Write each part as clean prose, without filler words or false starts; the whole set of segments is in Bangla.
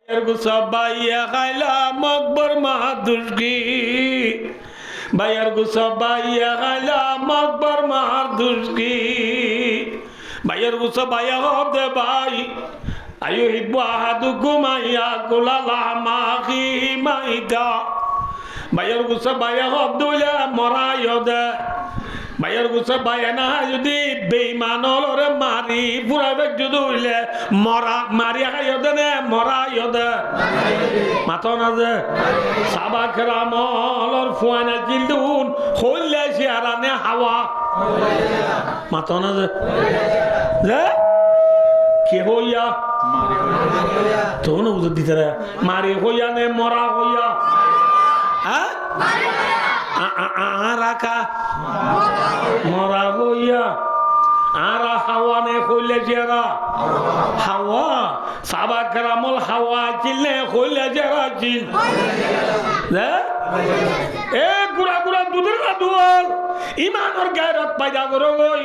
বাইয়া খাইলা মকবর মাহাদুর্গি বাইয়ার গুসা বাইয়া খাইলা মকবর মাহাদুর্গি বাইয়ার গুসা বাইয়া হদে ভাই আয়ু হিব্বু আহাদুকুম আইয়া কুলালা মাখি মাইদা বাইয়ার গুসা বাইয়া হদুলা মরায়দে বাইয়ার গুসা বাইয়া না যদি বেঈমানলরে মারি পুরাবে যদি হইলে মরা মারিয়া খাইয়দে নে মরায়দে মাতো না যে সাবা কেরামলর ফুয়ানা জিলদুন হইলে সিয়ারানে হাওয়া মাতো না যে কে হইয়া তো না উজর দিতে রে মারি হইয়া নে মরা হইয়া হ্যাঁ আরাকা মরা হইয়া আরা হাওয়া নে কইলে জেরা হাওয়া সাবা কেরামল হাওয়া চিলনে কইলে জেরা চিল এ গুড়া গুড়া দুধের না দুয়াল ইমানর গায়রত পায়দা করো গই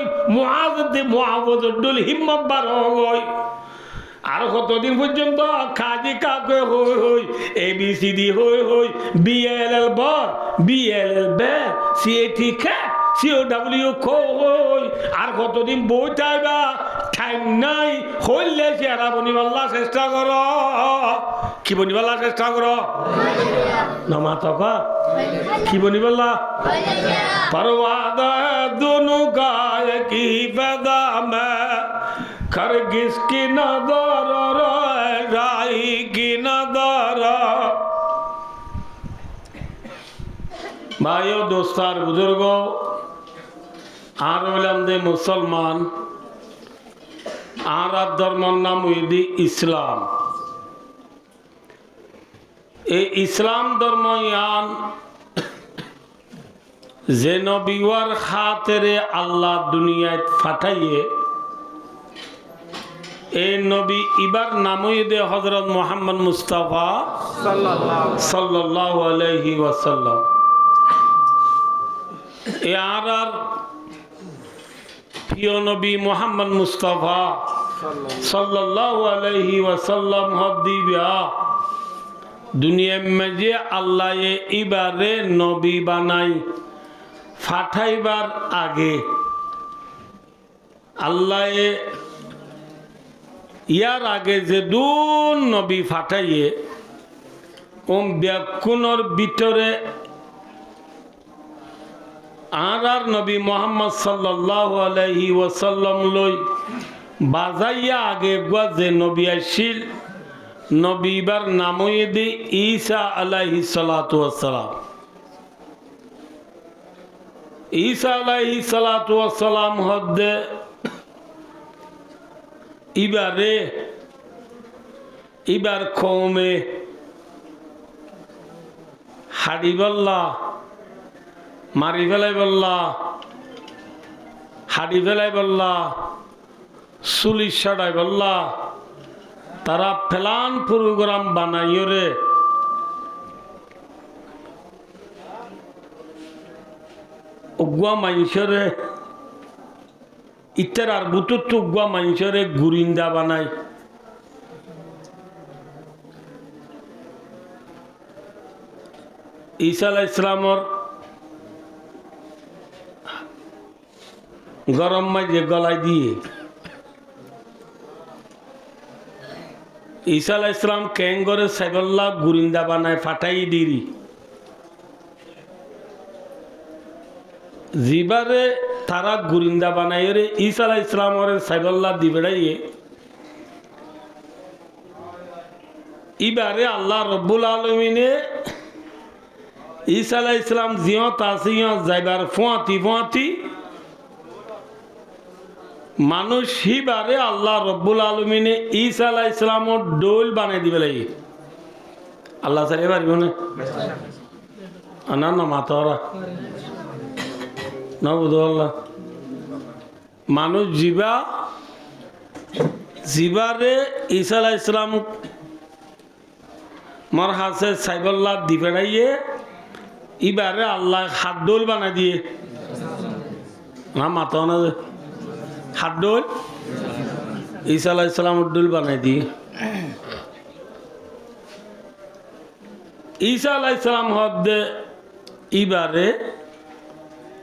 মুআওয়াজুদ্দুল হিম্মত বার হই আর কতদিন পর্যন্ত খাজি কাকে হই হই এবিসিডি হই হই বিএলএল ব বিএলএল বে সিএটি কে সিওডব্লিউ কই আর কতদিন বই চাইবা টাইম নাই হইলে চেহারা বনিবাল্লা চেষ্টা কর কি বনিবাল্লা চেষ্টা কর নমা তকা কি বনিবাল্লা পরওয়াদা দুনু গায় কি বেদা মে खरगिस की नदर राई की नदर भाइयों दोस्तार बुजुर्गों আর হইলাম যে মুসলমান আর ধর্মের নাম হইদি ইসলাম এই ইসলাম ধর্ম ইয়ান যে নবীর খাতিরে আল্লাহ দুনিয়ায় পাঠাইয়ে এই নবী ইবার নামই দে হযরত মুহাম্মদ মুস্তাফা সাল্লাল্লাহু আলাইহি ওয়াসাল্লাম এ আর প্রিয় নবী মুহাম্মদ মুস্তাফা সাল্লাল্লাহু আলাইহি ওয়াসাল্লাম হদিবিয়া দুনিয়া মে আল্লাহ ইবারে নবী বানাই পাঠাইবার আগে আল্লাহ ইয়ার আগে যে দুন নবী ফাটাইয়ে ব্যাকুণর ভিতরে আর নবী মোহাম্মদ সাল্লাল্লাহু আলাইহি ওয়াসাল্লাম লই বাজাইয়া আগে গুয়া যে নবী আসিল নবীবার নামই দি ঈসা আলাইহিস সালাতু ওয়াস সালাম ঈসা আলাইহিস সালাতু ওয়াস সালাম হদ্দে ইবার কৌমে হাড়ি বল্লা মারি ফেলাই বল্লা হাড়ি ফেলাই বল্লা চুলিশ সাড়াই বল্লা তারা ফেলান প্রোগ্রাম বানাইও রে উগুয়া মাইসরে ইত্যার আর বুতুর টুকুয়া মানুষের গুরিন্দা বানায় ঈসা আলাইহিস ইসলামর গরম মাঝে গলায় দিয়ে ঈসা আলাইহিস ইসলাম কেঙ্গরে সাইবল্লা গুরিন্দা বানায় ফাটাই দিরি জিবারে তারা গুরিন্দা বানাই রে ঈসা আলাইহিস ইসলামের সাইবল্লাহ দিবেড়াইয়ে ইবারে আল্লাহ রব্বুল আলামিনে ঈসা আলাইহিস ইসলাম জিও তাসিও যাইবার ফুয়াতি মানুষ হিবারে আল্লাহ রব্বুল আলামিনে ঈসা আলাইহিস ইসলামের ডোল বানাই দিবে লাগে আল্লাহ সারে পারবে না আনানা মাতরা না বুঝল্লা মানুষ জিবারে ঈসা আলাইহিস ইসলাম মর হাসে সাইবল্লাহ দিবেড়াইয়ে ইবারে আল্লাহ হাত ডোল বানাই দিয়ে না মাতো না হাত ডোল ঈসা আলাইহিস সালামের ডোল বানাই দিয়ে ঈসা আলাইহিস সালাম হদ্দে ইবারে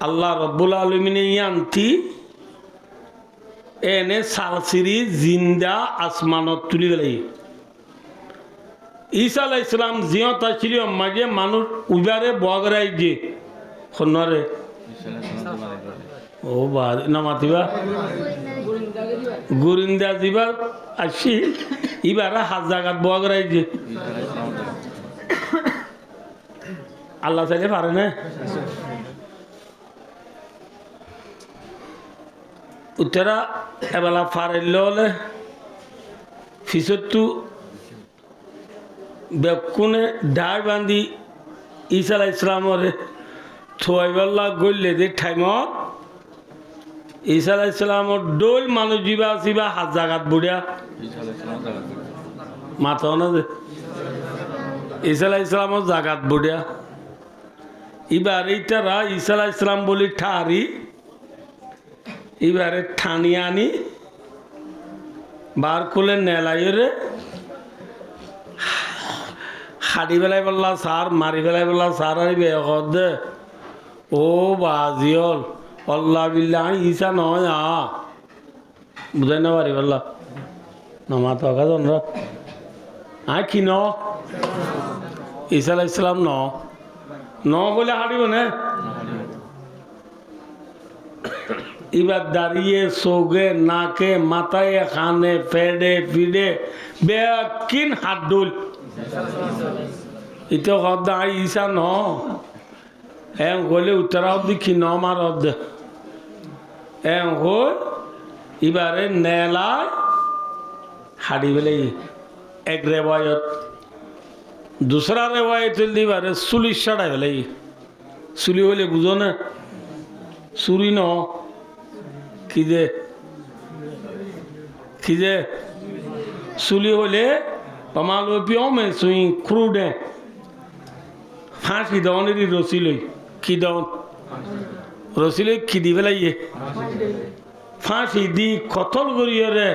আল্লাহ রব্বুল আলামিনে ইয়ান্তি এনে সালসিরি জিন্দা আসমানত তুলি গেলে ঈসা আলাইহিস সালাম জিয়ত ছিল মাঝে মানুষ উবারে বগরাই যে খনরে ও বা নামাতিবা গুরিন্দা দিবা আসি ইবারে হাত জাগাত বগরাই যে আল্লাহ চাইলে পারে না উত্তরা এবেলা ফারেল হলে ফিসতু বেকুনে ডাই বান্ধি ঈসা আলাইহিস সালামরে থুয়াইবাল্লা গইলে যে ঠাইমত ঈসা আলাইহিস সালামর ডোল মানুষ জিবা আসিবা হাত জাগাত বুড়িয়া মাথা না যে ঈসা আলাইহিস সালামর জাগাত বুড়িয়া এবার এইটারা ঈসা আলাইহিস সালাম বলি ঠারি এবারে ঠানি আনি বার করলে নেলাইরে হাড়ি বেলায় বললা সার মারি বেলায় বললা সার আইবে দে ও বাজিল অল্লাহ বিল্লাহ ঈসা নয় বুঝাই না পারি বললা নমা তো তোমরা কি ন ঈসা আলাইহিস সালাম ন বলে হাঁটিব না এবার দাঁড়িয়ে সোগে নাকে মাথায় খানে ফেডে ফিডে বেকিন হাত ডুল ইতো হদ ঈসা ন হলে উত্তরা অব্দি কি ন মার অব্দ হল এবারে নেলায় হাড়ি বেলে এক রেবায়ত दूसरा रेवायत बारे सुली सड़ा गले सुली बोले बुझो ना सुरी न खिजे खिजे सुली बोले पमालो पियो में सुई क्रूडे फांसी दौने दी रोसिले की दौन रोसिले खिदी बेला ये फांसी दी कतल करिए रे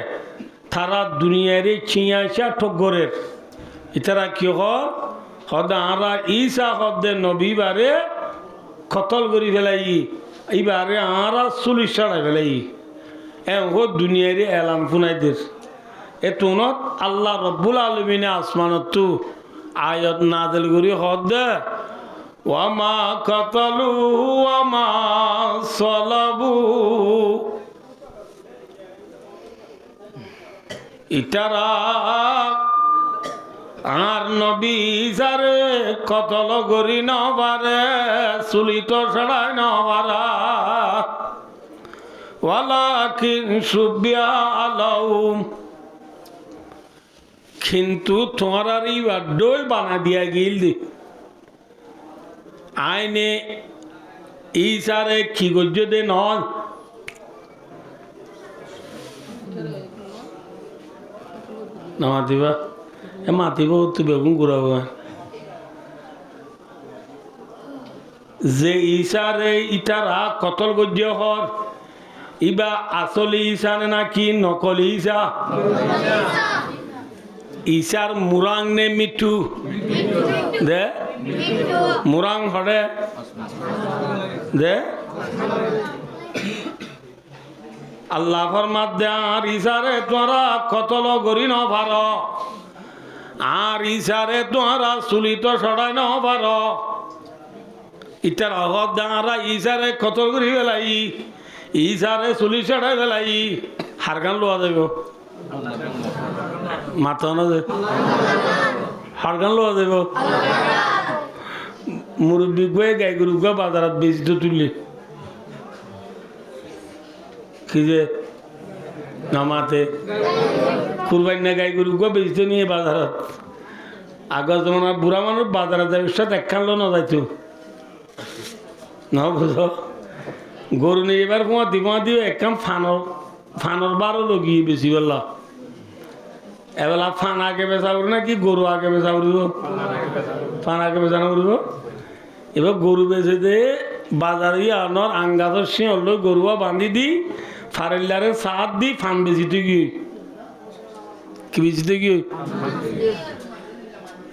थारा दुनिया रे चिया चा ठोगरे इतरा क्यों हदा आरा ईसा हदे नबी बारे कतल करी फेलाई ई बारे आरा सुली सड़ा फेलाई हो दुनिया रे एलान फुनाई दे एतुनत अल्लाह रब्बुल आलमीन आसमानत आयत नाजिल करी हदे वमा कतलू वमा सलबू इतरा আর নবী যারে কতল করি নবারে চুলিত সরাই নবারা ওয়ালাকিন সুবিয়া আলাউম কিন্তু তোমার আর ইবার ডোল বানা দিয়া গিল দি আইনে ঈসারে কি গজ্য দে নয় নামাতিবা মাতিব তো বেগুন ঘুরাব যে ঈসারে ইটারা কতল গজ্য হর ইবা আসলি ঈসারে নাকি নকলি ঈসা ঈসার মুরাং নে মিঠু দে মুরাং হরে দে আল্লাহ ফরমাত দে আর ঈসারে তোরা কতল করি ন ভার আর ঈসারে তোরা চুলিত সরাই ন পার ইটার অহদ দাঁড়া ঈসারে কতল করি বেলাই ঈসারে চুলি সরাই বেলাই হারগান লোয়া যাব মাথা না যে হারগান লোয়া যাব মুরব্বী গয়ে গাই গরু গা বাজারত বেশি তুললে কি যে নামাতে কুরবানি না গাই গরু গো বেচতে নিয়ে বাজারত আগর জমানার বুড়া মানুষ বাজারে যাই সাথে একখানলো না যাইতো না বুঝো গরু নিয়ে এবার কুয়া দিব একখান ফানর বারো লগিয়ে বেশি বললা এবেলা ফান আগে বেচা করি না কি গরু আগে বেচা করিব ফান আগে বেচা না করিব এবার গরু বেচে দে বাজারে আনার আঙ্গাজর শিঁড় লৈ গরুয়া বান্ধি দি ফারেলারে সাত দি ফান বেচিতে গিয়ে কি বেচিতে গিয়ে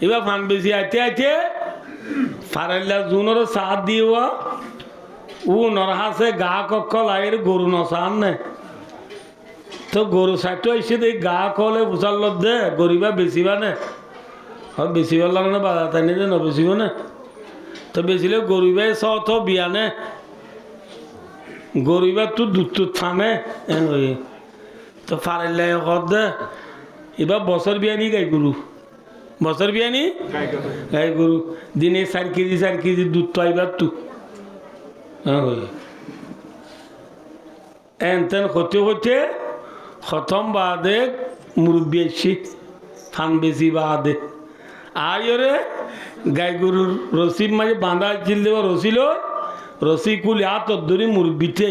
এবার ফান বেশি আইতে আইতে ফারাইলা জুনের সাথ দিওয়া ও নরহাসে গা কক্কল আয়ের গরু নসান নে তো গরু সাইটো এসে দেখ গা কলে বুঝার লোক দে গরিবা বেশিবা নে বেশিবার লাগে না বাধা তাই নিয়ে ন বেশিব না তো বেশিলে গরিবাই সত বিয়ানে গরিবার তো দুধ থামে তো ফারাইলা কর দে এবার বছর বিয়ানি গাই গরু বছর বিয়ানি গাই গরু দিনে 4 কেজি দুধ তো আইবার তু এনতেন হতে হতে খতম বাদে মুরব্বী এসি থান বেশি বাদে আয়রে গাই গরুর রসি মাঝে বাঁধা চিল দেব রসিল রসি কুলি হাত ধরি মুরব্বীতে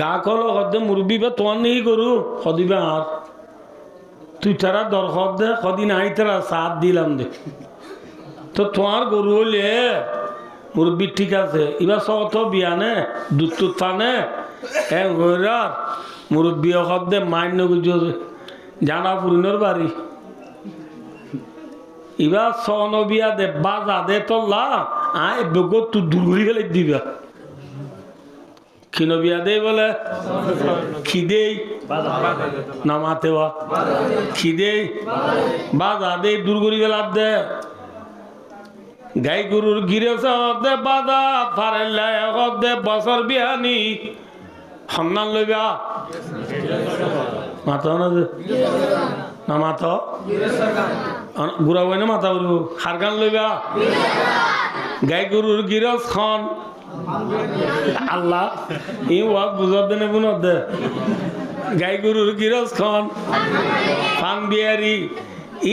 গা কল হদে মুরব্বী বা তোমার নেই গরু সদিবে আর তুই তারা দরখত দে কদিন আই তারা সাথ দিলাম দে তো তোমার গরু হলে মুরব্বী ঠিক আছে এবার সত বিয়ানে দুধ টুধ ফানে মুরব্বী হদে মান্য জানা পুরিনোর বাড়ি এবার সনবিয়া দে বাজা দে তোল্লা আয় বেগত তুই দূর গেলে দিবা কিনবিয়া দে বলে খিদেই নামাতে খিদেই বাজা দে দূর করি গেলার দে গাই গরুর গিরে দে বাজা ফারেল্লা দে বছর বিহানি সন্ধান লইবা মাথা না মাথা গুড়া বই না মাথা উড়ব হারগান লইবা গাই গরুর গিরস খন আল্লাহ ই ওয়াক বুঝার দেনে বুনত দে গাই গরুর গিরস খন ফান বিয়ারি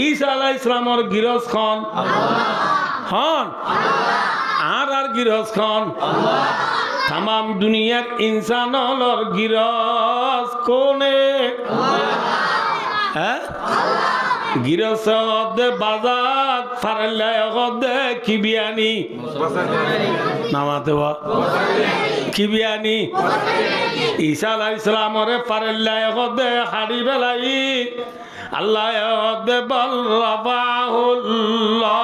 ঈসা আলাইহিস সালামর গিরস খন হন আর গিরস খন তাম দুনিয়ার ইনসান হলর গিরস কোনে হ্যাঁ গিরস দে বাজার ফারাল্লা দে কি বিয়ানি নামাতে কি বিয়ানি ঈসা আলাইহিস সালামরে ফারাল্লা দে হাড়ি বেলাই আল্লাহ দে বল রাবাহুল্লাহ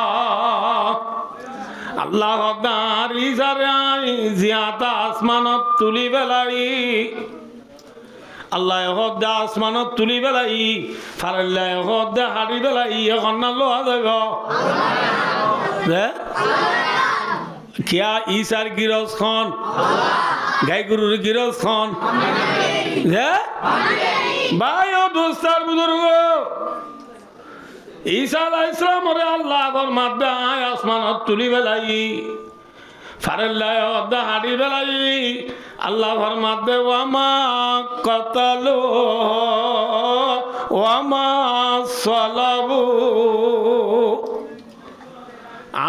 আল্লাহ দার ইজারাই জিয়াতা আসমানত তুলি বেলাই আল্লাহ হদ্দে আসমানত তুলি বেলাই ফারাল্লাহ হদ্দে হাড়ি বেলাই এখন না লোহা দেব কিয়া ঈসার গিরস খন গাই গরুর গিরস খন ভাই ও দোস্তার বুজুর্গ ঈসা আলাইহিস সালামরে আল্লাহ মাদ্দে আয় আসমানত তুলি বেলাই ফারাল্লাহ হদ্দে হাড়ি বেলাই আল্লাহ ফরমাতে ওয়ামা কতালু ওয়ামা সালাবু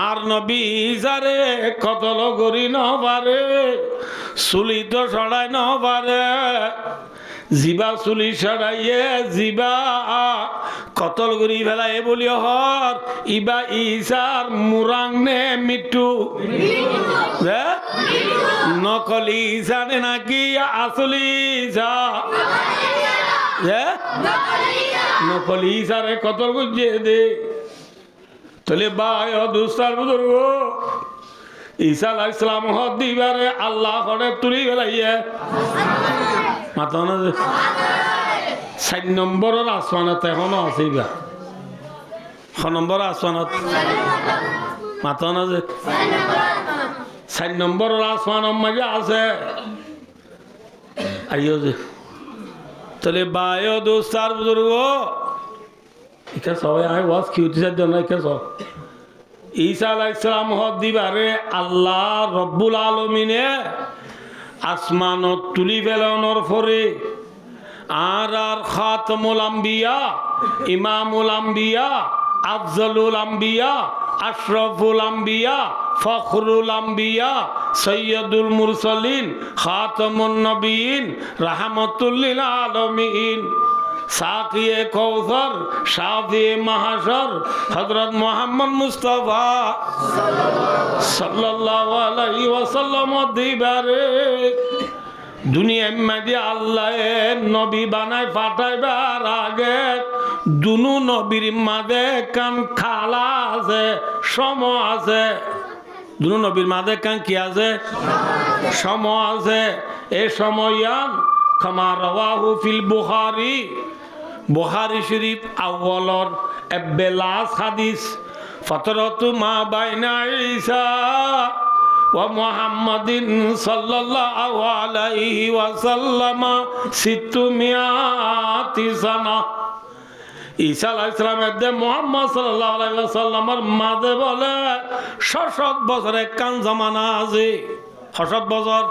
আর নবী যারে কতল করি নবারে চুলি তো সরাই নবারে জিবা চুলি সরাইয়ে জিবা কতল করি ফেলাই বলি হর ইবা ঈসার মুরাং নে মিটু নকলি ঈসানে নাকি আসলি ঈসা নকলি ঈসারে কতল করছে দে তাহলে ভাই দুস্তার বুজুর্গ ঈসা আলাইহিস সালাম হদ দিবারে আল্লাহ করে তুলি ফেলাইয়ে মাথা না 4 নম্বরের আসমানত এখনো আছে বা 6 নম্বর আসমানত মাথা না যে 4 নম্বরের আসমানের মাঝে আছে আইও যে তাহলে ভাই দোস্তার বুজুর্গ একা সবাই আয় ওয়াজ কি হতে চাই না একা সব ঈসা আলাইহিস সালাম হদ দিবারে আল্লাহ রব্বুল আলামিনে আসমানত তুলি ফেলানোর পরে আর খাতামুল আম্বিয়া ইমামুল আম্বিয়া আফজলুল আম্বিয়া আশরাফুল আম্বিয়া ফখরুল আম্বিয়া সৈয়দুল মুরসালিন খাতামুন নবীন রাহমাতুল লিল আলামিন সাকিয়ে কৌসর শাফিয়ে মাহশর হযরত মুহাম্মদ মুস্তাফা সাল্লাল্লাহু আলাইহি ওয়াসাল্লাম দিবারে দুনিয়ার মধ্যে আল্লাহ নবী বানায় পাঠাইবার আগে দুনু নবীর মাঝে কান খালা আছে সময় আছে। দুনো নবীর মাঝে কান কি আছে? সময় আছে। এই সময়ান ক্ষমা রাওয়াহু ফিল বুখারী, বুখারী শরীফ আউয়ালর এবেলাস হাদিস ফতরতু মা বাইনা ঈসা ওয়া মুহাম্মাদিন সাল্লাল্লাহু আলাইহি ওয়াসাল্লাম 600 সানা। ঈসা আলাইহিস সালামের দে মুহাম্মদ সাল্লাল্লাহু আলাইহি ওয়াসাল্লামের মাঝে বলে 600 বছরের কান জামানা আছে। 600 বছর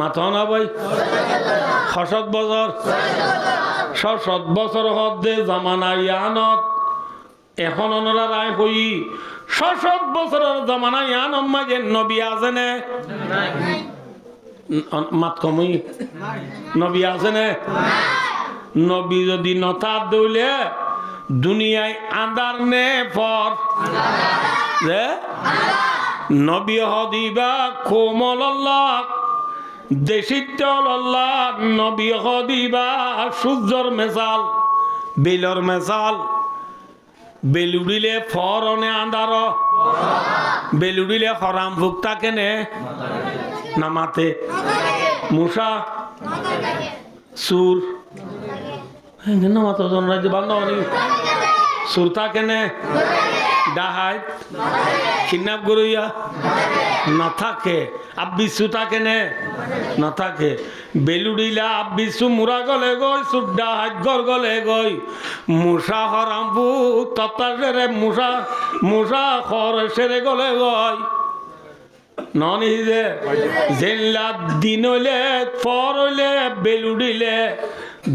মাথা না ভাই, 600 বছর, 600 বছর হদ্দে জামানা ইয়ানত। এখন ওনারা রায় হই 600 বছরের জামানা ইয়ানম মাঝে নবী আছে না? মাত কমই নবী আছে না? নবী যদি নথা দইলে দুনিয়ায় আন্দার নে পর নবী হদিবা কোমল্লাহ দেশিত্তল্লাহ নবী হদিবা সূর্যর মেজাল বেলর মেজাল বেলুড়িলে ফরনে আন্দার বেলুড়িলে হরাম ভুক্তা কেনে নামাতে মুসা সুর নামাতো রাজ্য বান্ধবী সুরতা কেনে ডাহাই কিডন্যাপ করিয়া না থাকে আব্বিসুতা কেনে না থাকে বেলুড়িলা আব্বিসু মুরা গলে গই সুড্ডা হাজগর গলে গই মুসা হরাম্বু তত্তা সেরে মুসা মুসা খর সেরে গলে গই ননি যে জেল্লা দিন হইলে ফর হইলে বেলুড়িলে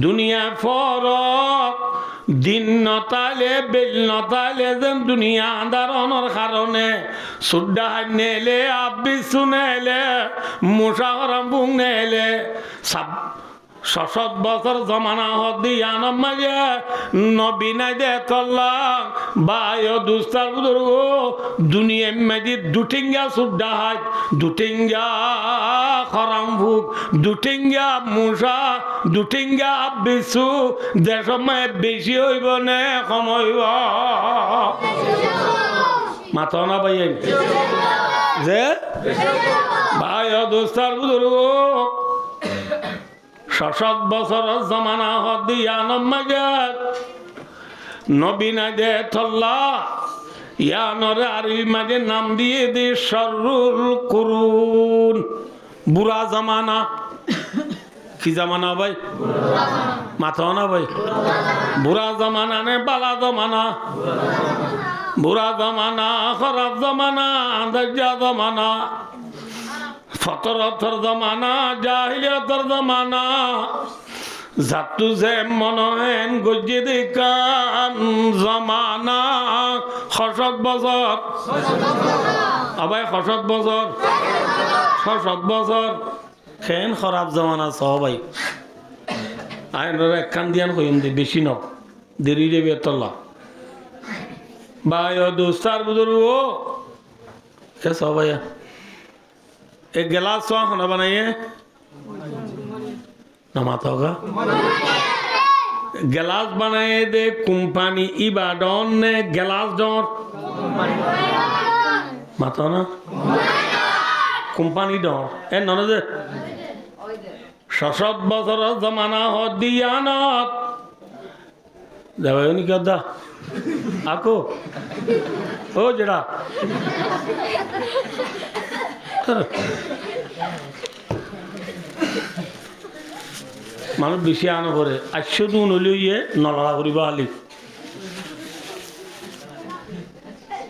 দুনিয়া ফর দিন নতালে বেল নতালে যেন দুনিয়া আন্দারনের কারণে সুড্ডা নেলে আব্বিসু নেলে মুসাহরাম্বুং নেলে 600 বছর জমানা হদি আনম মাঝে নবী নাই দে তল্লাং বায়ো দুস্তার বুজুর্গ দুনিয়া মাঝে দুটিঙ্গা সুড্ডা হাত দুটিঙ্গা খরামভুক দুটিঙ্গা মুসা দুটিঙ্গা আব্বিসু যে সময় বেশি হইব নে কম হইব মাথা না ভাই যে বায়ো দুস্তার বুজুর্গ 600 বছর জমানা হদি আনম মাঝে নবী নাই দে তল্লা ইয়ানরে আরবি মাঝে নাম দিয়ে দে শাররুল কুরুন বুড়া জামানা। কি জামানা ভাই? মাথা না ভাই? বুড়া জামানা নে বালা জামানা? বুড়া জামানা, খারাপ জামানা, দজ্জা জামানা, ফতরতর জামানা, জাহিলিয়াতর জামানা। জাতু যে মনহেন গজ্জে দেখান জামানা 600 বছর আবাই 600 বছর 600 বছর খেন খারাপ জামানা সবাই আইনরা একখান দিয়ান কইম দে বেশি ন দেরি রে বেতলা ভাই ও দোস্তার বুজুর্গ কে সবাই এক গিলাস খানা বানাইয়ে নামাত होगा गिलास बनाए दे कंपनी इबादन ने गिलास डर माता ना कंपनी डर ए नने दे 600 বছর জমানা হদিয়ানত দেবায়নি কদা আকো ও যেটা মানুষ বেশি আনো করে 800 দিন হলেও ইয়ে নলড়া করিব আলি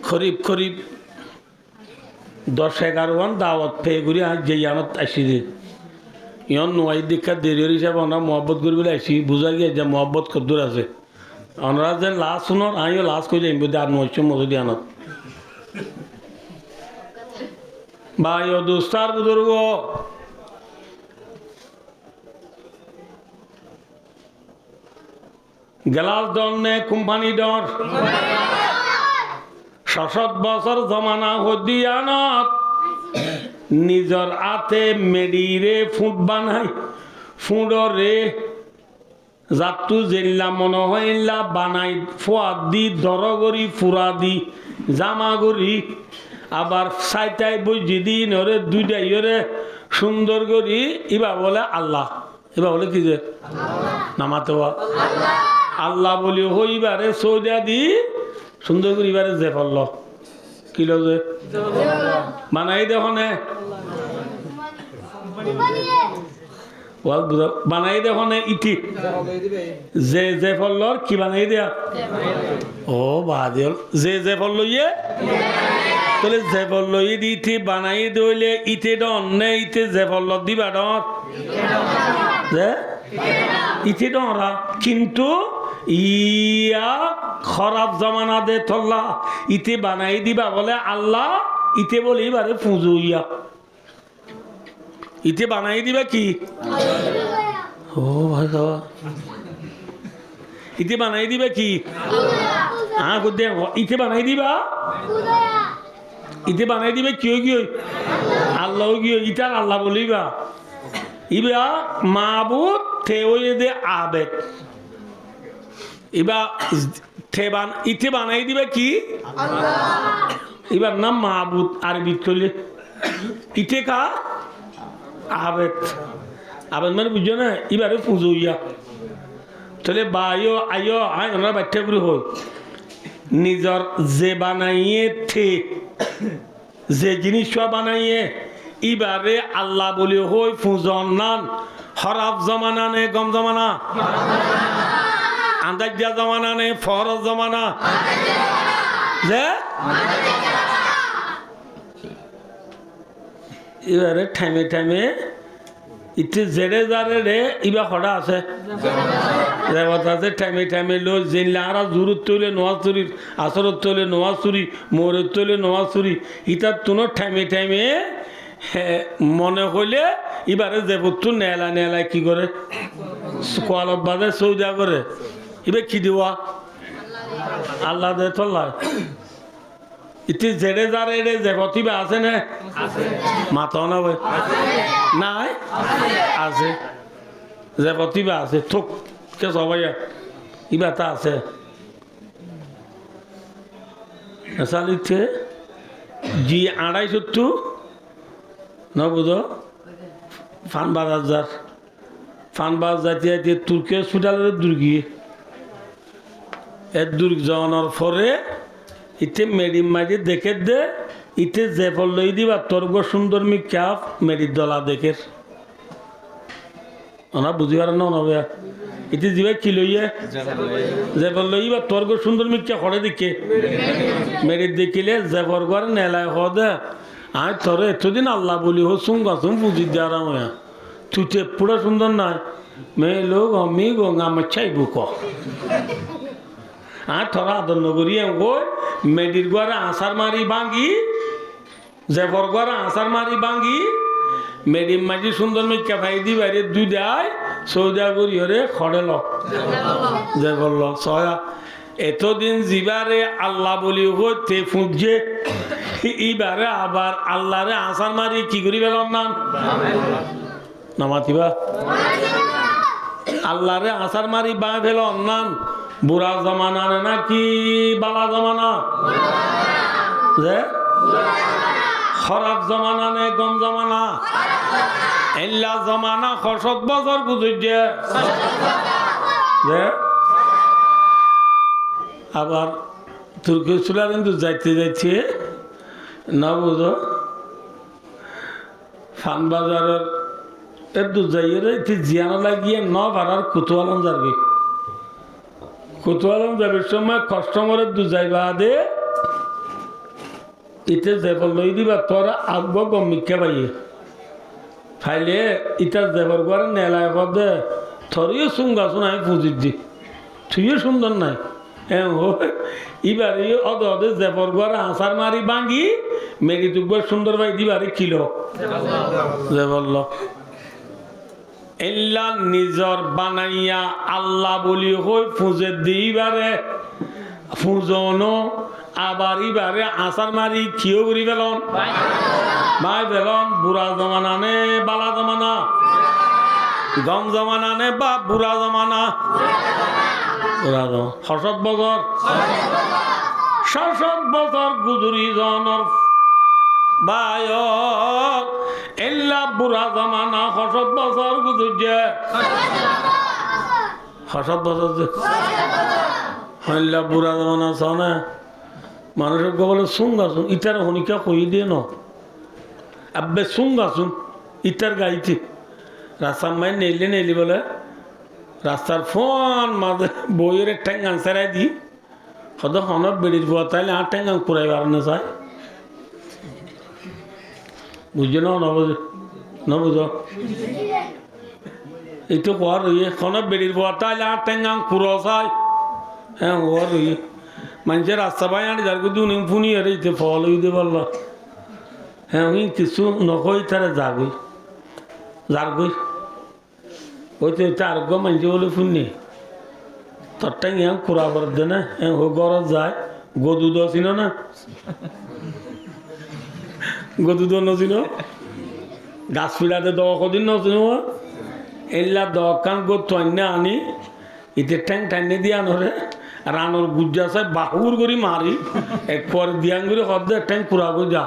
খরিফ খরিফ 10-11 দাওয়াত পেয়ে ঘুরি আজ যে আনত আসি দে ইয়ন নোয়াই দীক্ষা দেরি হিসাবে আমরা মহব্বত করি বলে আসি বুঝা গিয়ে যে মহব্বত কদ্দুর আছে আমরা যেন লাস্ট শুনোর আমিও লাস্ট করে যাই বোধ আর 900 মজুদি আনত ভাই ও দোস্তার বুজুর্গ গেলাস ডর নে কোম্পানি ডর 600 বছর জমানা হদিয়ানত নিজর আতে মেডিরে ফুট বানাই ফুডরে জাতু জেল্লা মনে হইলা বানাই ফুয়াদ দি দরগরি ফুরা দি জামা করি আবার সাইটাই বুঝি দিন ওরে দুইটাই ওরে সুন্দর করি ইবা বলে আল্লাহ এবার বলে কি যে নামাতে আল্লাহ বলি হইবারে সৌদা দি সুন্দর করে এবারে যে ফল কিলো যে বানাই দেখনে বানাই দেখনে ইটি যে যে ফলর কি বানাই দেয়া ও বাদিল যে ফল লইয়ে তাহলে যে ফল লইয়ে দি ইটি বানাই দইলে ইতে ডন নে ইতে যে ফল দিবা ডর যে ইতে ডরা কিন্তু ইয়া খারাপ জামানা দে থল্লা ইতে বানাই দিবা বলে আল্লাহ ইতে বলে এবারে পুজো ইয়া ইতে বানাই দিবা কি ও ভাই বাবা ইতে বানাই দিবা কি ইতে বানাই দিবা ইতে বানাই দিবে কি কি আল্লাহ কি ইটার আল্লাহ বলিবা ইবা মাবুদ তে দে আবেদ এবার ইতে বানাই দিবে কি এবার নাম মাহবুদ আরবি চলে ইতে কা আবেদ আবেদ মানে বুঝছো না এবারে পুজো ইয়া তাহলে বাইও আইও আয় ওনার বাচ্চা করে হই নিজর যে বানাইয়ে থে যে জিনিস বানাইয়ে এবারে আল্লাহ বলি হই পুজন নান হরাফ জমানা নে গম জমানা আন্দাজা জমানা নে ফরজ জমানা যে এবারে টাইমে টাইমে ইতে জেরে যারে রে ইবা খড়া আছে আছে টাইমে টাইমে লো জেনলে আর জুরুত তৈলে নোয়া চুরির আসরত তৈলে নোয়া চুরি মোরের তৈলে নোয়া চুরি ইটার তুনো টাইমে টাইমে মনে হইলে এবারে যে বস্তু নেলা নেলায় কি করে কোয়ালত বাজে সৌদা করে এবার কি দিবা আল্লাহ দে তোল্লায় ইতি জেরে যারে রে যে প্রতিভা আছে না মাথা না নাই আছে যে প্রতিভা আছে থুক কে সবাই ইবা তা আছে চালিছে জি 250 না বুঝো ফানবাজার যাইতে তুর্কি হসপিটালের দুর্গি এর দুর্গ যাওয়ানোর পরে ইতে মেডিম মাঝে দেখে দে ইতে যে ফল লই দিবা তর্গ সুন্দর মি ক্যাপ মেডির দলা দেখে ওনা বুঝিবার না হবে ইতে দিবা কি লইয়ে যে ফল লইবা তর্গ সুন্দর মি ক্যা খড়ে দিকে মেডির দেখিলে যে ফরগর নেলায় হদে আয় তোরে এতদিন আল্লাহ বলি হো সুঙ্গাসুম বুঝি দেওয়ার হয়া তুই তো পুরো সুন্দর নয় মেয়ে লোক আমি গো আমার চাইবো ক আর থরা আদর নগরী গই মেডির গোয়ারে আসার মারি ভাঙ্গি জেফর গোয়ারে আসার মারি ভাঙ্গি মেডিম মাঝি সুন্দর মেঘা ভাই দি বাইরে দুই দেয় সৌদা করি হরে খড়ে ল যে বলল সয়া এতদিন জিবারে আল্লাহ বলি হতে ফুঁকছে এইবারে আবার আল্লাহরে আসার মারি কি করি পেলাম না নামাতিবা আল্লাহরে আসার মারি বা ফেল নান বুড়া জমানা নাকি বালা জমানা যে খারাপ জমানা নে গম জমানা এল্লা জমানা ৬০ বছর বুঝছে যে আবার তুর্কি চুলা কিন্তু যাইতে যাইছে না বুঝো ফানবাজারের একটু যাইয়ে রে জিয়ানো লাগিয়ে ন ভাড়ার কুতুয়ালাম যাবে কুতুয়ালাম যাবে সময় কাস্টমারের দু যাইবা দে ইতে জেবর লই দিবা তোরা আগব গমিকা পাইয়ে ফাইলে ইটা জেবর করে নেলায় পদে থরিও সুঙ্গা শোনায় পুঁজির দি তুইও সুন্দর নাই এবারে অদে অদে জেবর করে আসার মারি ভাঙ্গি মেরি তুকব সুন্দর ভাই দিবারে কিলো জেবরল এল্লা নিজর বানাইয়া আল্লাহ বলি হই ফুঁজে দিবারে ফুঁজনো আবার ইবারে আসার মারি কিও করি পেলন ভাই পেলন বুড়া জমানা নে বালা জমানা গম জমানা নে বা বুড়া জমানা বুড়া জমা ৬০ বছর 60 বছর গুজরি জনের বায়ক এল্লা বুড়া জমানা 60 বছর গুজুরছে 60 বছর যে হইলা বুড়া জমানা শোনে মানুষের বলে শুনগাছুন ইটার হনিকা কই দিয়ে ন আব্বে শুনগাছুন ইটার গাইতে রাস্তার মাই নেইলি বলে রাস্তার ফোন মাঝে বইয়ের ঠ্যাঙ্গান সেরাই দি হয়তো হনক বেড়ির পর তাইলে আর ঠ্যাঙ্গান কুড়াই বাড়ানো চায় বুঝছো না নবুঝ এইটো কোয়া রইয়ে হনক বেড়ির পর তাইলে আর ঠ্যাঙ্গান কুড়ো চায় হ্যাঁ ওয়া রইয়ে মানুষের রাস্তা পাই আনি যার কিন্তু উনি ফুনি আর এইতে ফল হইতে পারল হ্যাঁ উনি কিছু নকই তারা যাগই যারগই ওইতে আরোগ্য মানুষ বলে ফুননি তোরটা ইয়া কুড়া করে দে না ও গরজ যায় গদুদ ছিল না গদুদ নছিল গাছ ফিলাতে দদিন নছিল এলা দকান গোনা আনি ইতে ঠ্যাং ঠান্ডে দিয়া নরে রানোর গুজ্জা চাই বাহুর করি মারি একপর দিয়ান করে হদ্দে ঠ্যাং কুড়া করে যা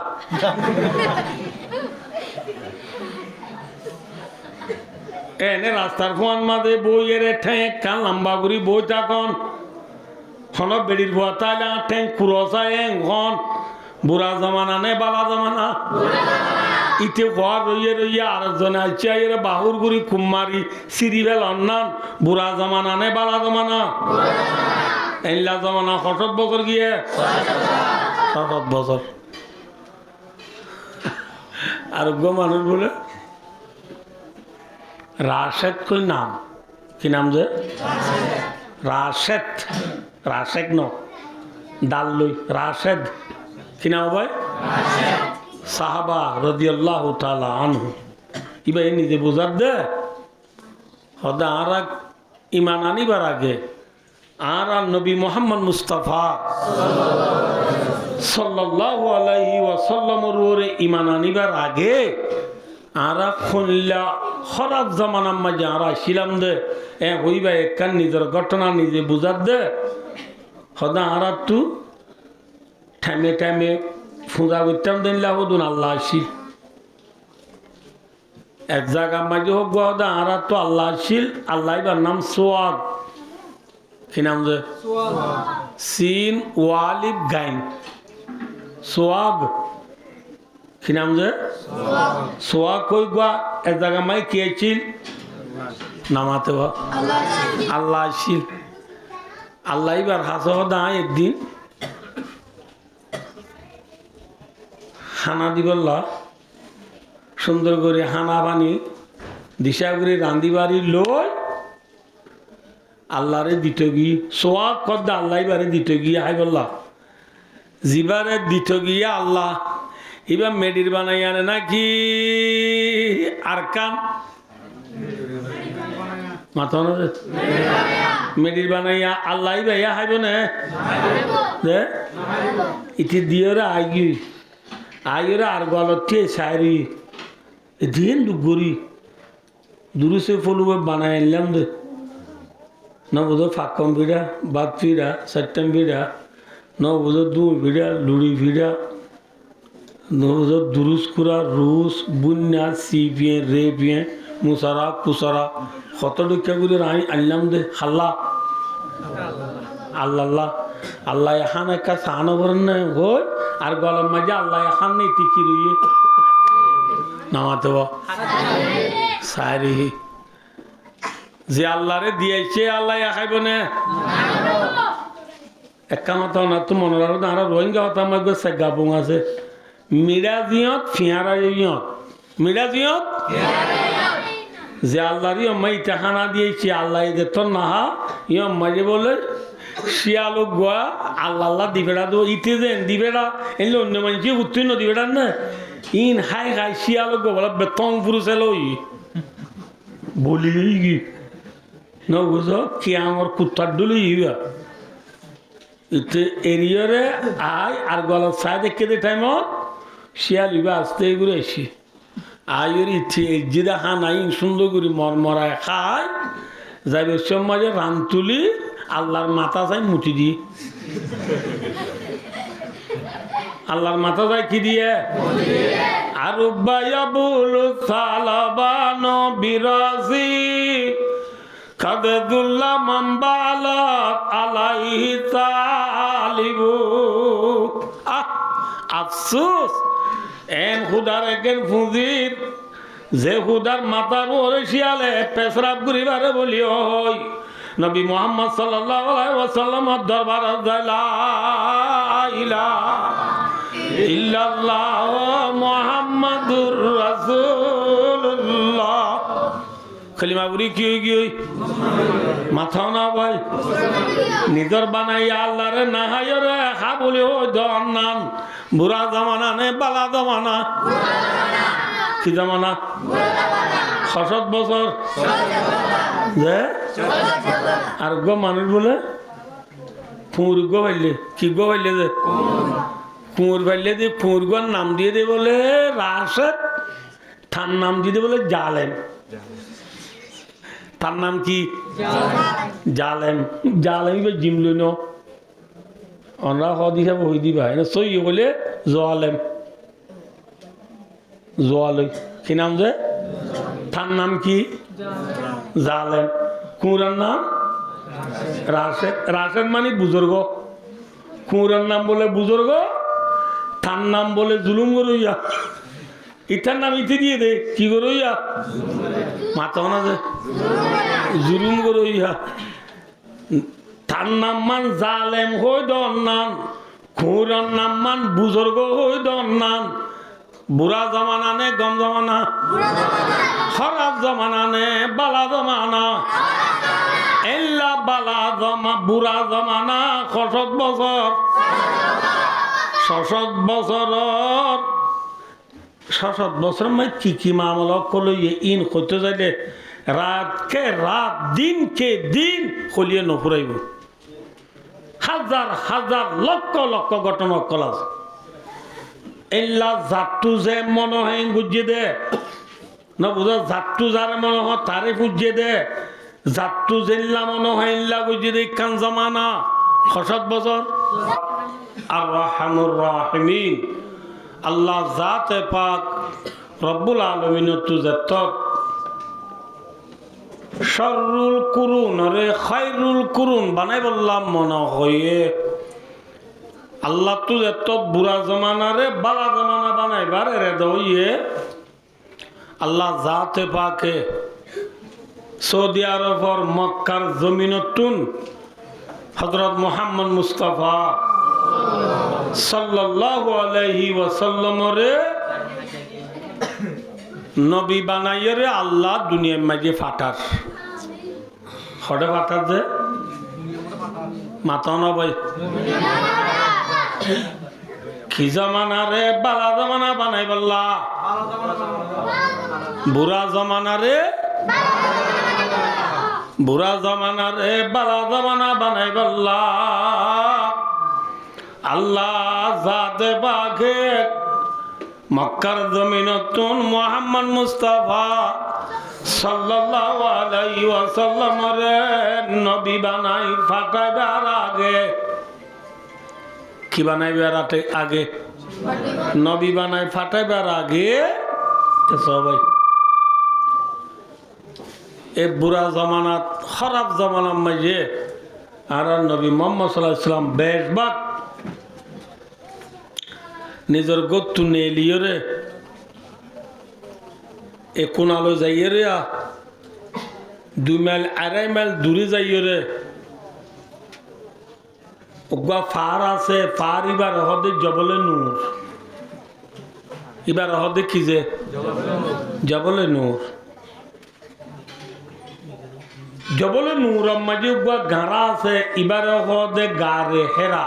এনে রাস্তার ফোন মাঝে বই এর ঠ্যাং কান লম্বা করি বই তখন হন বেড়ির ভুয়া তাইলে ঠ্যাং কুড়সায় এখন বুড়া জমানা নে বালা জমানা ইতে ঘর রইয়ে আর জন আইছে এর বাহুর গুড়ি কুমারি সিরিবেল অন্যান বুড়া জমানা নে বালা জমানা এল্লা জমানা 60 বছর গিয়ে 60 বছর আরোগ্য মানুষ বলে রাশেদ কই নাম কি নাম যে রাশেদ রাশেদ ন ডাল লই রাশেদ কি নাম ভাই সাহাবা রাদিয়াল্লাহু তাআলা আনহু ইবা নিজে বুঝার দে হদা আর ইমান আনিবার আগে আর নবী মুহাম্মদ মুস্তাফা সাল্লাল্লাহু আলাইহি ওয়াসাল্লামের উপরে ইমান আনিবার আগে আরা খুললা খরাব জামানার মাঝে আরা ছিলাম দে হইবা একখান নিজের ঘটনা নিজে বুঝার দে হদা আরা তু ঠামে ঠামে ফুঁজা করতাম দিন লাগুন আল্লাহ আসিল এক জায়গার মাঝে হোক হদা আরা তো আল্লাহ আসিল আল্লাহ এবার নাম সোয়াগ কি নাম যে সিন ওয়ালিব গাইন সোয়াগ কি নাম যে সোয়া কই গা এক জায়গা মাই কি আইছিল নামাতে আল্লাহ আসিল আল্লাহ এবার হাস দা একদিন হানা দিবল্লা সুন্দর করে হানা বানি দিশা করে রান্ধি বাড়ি লই আল্লাহরে দিত গিয়ে সোয়া কদ্দা আল্লাহ এবারে দিত গিয়ে হাই বললা জিবারে দিত গিয়ে আল্লাহ এবার মেডির বানাই আনে নাকি আর কান মাথা মেডির বানাইয়া আল্লাহ ভাইয়া হাইব না ইতি দিয়েরা আইগি আইরা আর গলতে সারি দিন দুগরি দুরুসে ফলুবে বানাই আনলাম দে ন বুঝো ফাঁকম ভিড়া বাদ ফিরা সাতটাম ভিড়া ন বুঝো দু ভিড়া লুড়ি ভিড়া দুরুস কুরা রুস বুন্যা সিপিয়ে রেপিয়ে মুসারা কুসারা কত ডুকা করে আনলাম দে হাল্লা আল্লাহ আল্লাহ এখান একটা সাহানো করেন না হই আর গলার মাঝে আল্লাহ এখান নেই টিকি রইয়ে নামাতে সারি যে আল্লাহরে দিয়েছে আল্লাহ খাইব না একটা মাথা না তো মনে রাখো না রোহিঙ্গা হতা আমার সেগা বুং আছে মিরাজিয়ত ফিয়ারাইয়ত মিরাজিয়ত যে আল্লাহর ইমাই টাকানা দিয়েছি আল্লাহ এদের তো নাহা ইমাই বলে শিয়ালো গোয়া আল্লাহ আল্লাহ দিবেড়া দো ইতে যেন দিবেড়া এলে অন্য মানুষ উত্তীর্ণ দিবেড়া না ইন হাই হাই শিয়ালো গো বলে বেতন পুরুষ এলো বলি গি ন বুঝো কি আমার কুত্তার ডুলি ইয়া ইতে এরিয়ারে আয় আর গলার সাই দেখে দে টাইমত শিয়াল ইবা আসতে ঘুরে আসি আয়ের ইচ্ছে জিদা হানাই সুন্দর করে মরমরায় খায় যাইবে সমাজে রান তুলি আল্লাহর মাথা চাই মুটি দি আল্লাহর মাথা যায় কি দিয়ে? আর বায়াবুল সালাবানো বিরাজি কাদুল্লা মামবালাত আলাইহি তালিবু। আফসোস এন খুদার একজন ফুজির যে খুদার মাথার ওরে শিয়ালে পেশরাব করিবারে বলি হই নবী মুহাম্মদ সাল্লাল্লাহু আলাইহি ওয়াসাল্লামের দরবারে লা ইলাহা ইল্লাল্লাহ মুহাম্মাদুর রাসূলুল্লাহ কলিমা বুড়ি কি হই গই মাথাও না ভাই নিজর বানাইয়া আল্লাহরে না হায়রে খা বলি ও দন্নান বুড়া জামানা নে বালা জামানা? কি জামানা? ৬০ বছর যে আর গো মানুষ বলে কুঁর গো ভাইলে কি গো ভাইলে যে কুঁর ভাইলে দিয়ে কুঁর গোর নাম দিয়ে দে বলে রাশেদ, তার নাম দিয়ে দে বলে জালেম। তার নাম কি? জালেম। জালেম জিমল ন আমরা হিসাবে হই দিবা এনে সই বলে জোয়ালেম। জোয়ালই কি নাম যে? তার নাম কি? জালেম। কুঁরার নাম রাশেদ। রাশেদ মানে বুজুর্গ। কুঁরার নাম বলে বুজুর্গ, তার নাম বলে জুলুম গরইয়া। ইটার নাম ইতি দিয়ে দে কি গরইয়া মাথা না যে জুলুম গরইয়া। তার নাম মান জালেম হই দন্নান, কুঁরার নাম মান বুজুর্গ হই দন্নান। বুড়া জমানা নে গম জমানা? খারাপ জমানা নে বালা জমানা? এল্লা বালা জমা বুড়া জমানা ৬০ বছর। ৬০ বছর ৬০ বছর মানে কি মামলা কলইয়ে ইন করতে যাইলে রাতকে রাত দিনকে দিন কলিয়ে নফুরাইব। হাজার হাজার লক্ষ লক্ষ ঘটনা কলাস এল্লা জাতু যে মনে হয় বুঝিয়ে দে না বুঝা জাতু যারে মনে হয় তারে বুঝিয়ে দে। জাতু জেল্লা মনে হয় ইল্লা বুঝিয়ে দে কান জমানা ৬০ বছর। আর রাহমানুর রাহিমিন আল্লাহ জাতে পাক রব্বুল আলামিন তুজাত শাররুল কুরুন রে খায়রুল কুরুন বানাই বললাম মনে হয়ে আল্লাহ তো এত বুড়া জমানা রে বালা জমানা বানাইবার রে দইয়ে আল্লাহ জাতে পাকে সৌদি আরবর মক্কার জমিনতুন হযরত মুহাম্মদ মুস্তাফা সাল্লাল্লাহু আলাইহি ওয়াসাল্লাম রে নবী বানাইয়ে রে আল্লাহ দুনিয়ার মাঝে ফাটার হড়ে ফাটার যে মাথা না ভাই কি জমানা রে বালা জমানা বানাই বললা বুড়া জমানা রে বুড়া জমানা রে বালা জমানা বানাই বললা আল্লাহ জাতে পাকে মক্কার জমিনতুন মুহাম্মদ মুস্তাফা সাল্লাল্লাহু আলাইহি ওয়াসাল্লাম রে নবী বানাই ফাটাইবার আগে কি বানাইবার আগে নবী বানাই ফাটাইবার আগে সবাই এ বুড়া জমানাত খারাপ জমানার মাঝে আর নবী মুহাম্মদ সাল্লাল্লাহু আলাইহি ওয়াসাল্লাম বেশবাক নিজের গত্তু নেলিয়ে রে এ কোনালো যাইয়ে রে 2 মাইল 2.5 মাইল দূরে যাইয়ে রে ওগা ফার আছে ফার এবার হদে জবলে নূর এবার হদে কি যে জবলে নূর জবলে নূর মাঝে ওগা গাঁড়া আছে এবার হদে গারে হেরা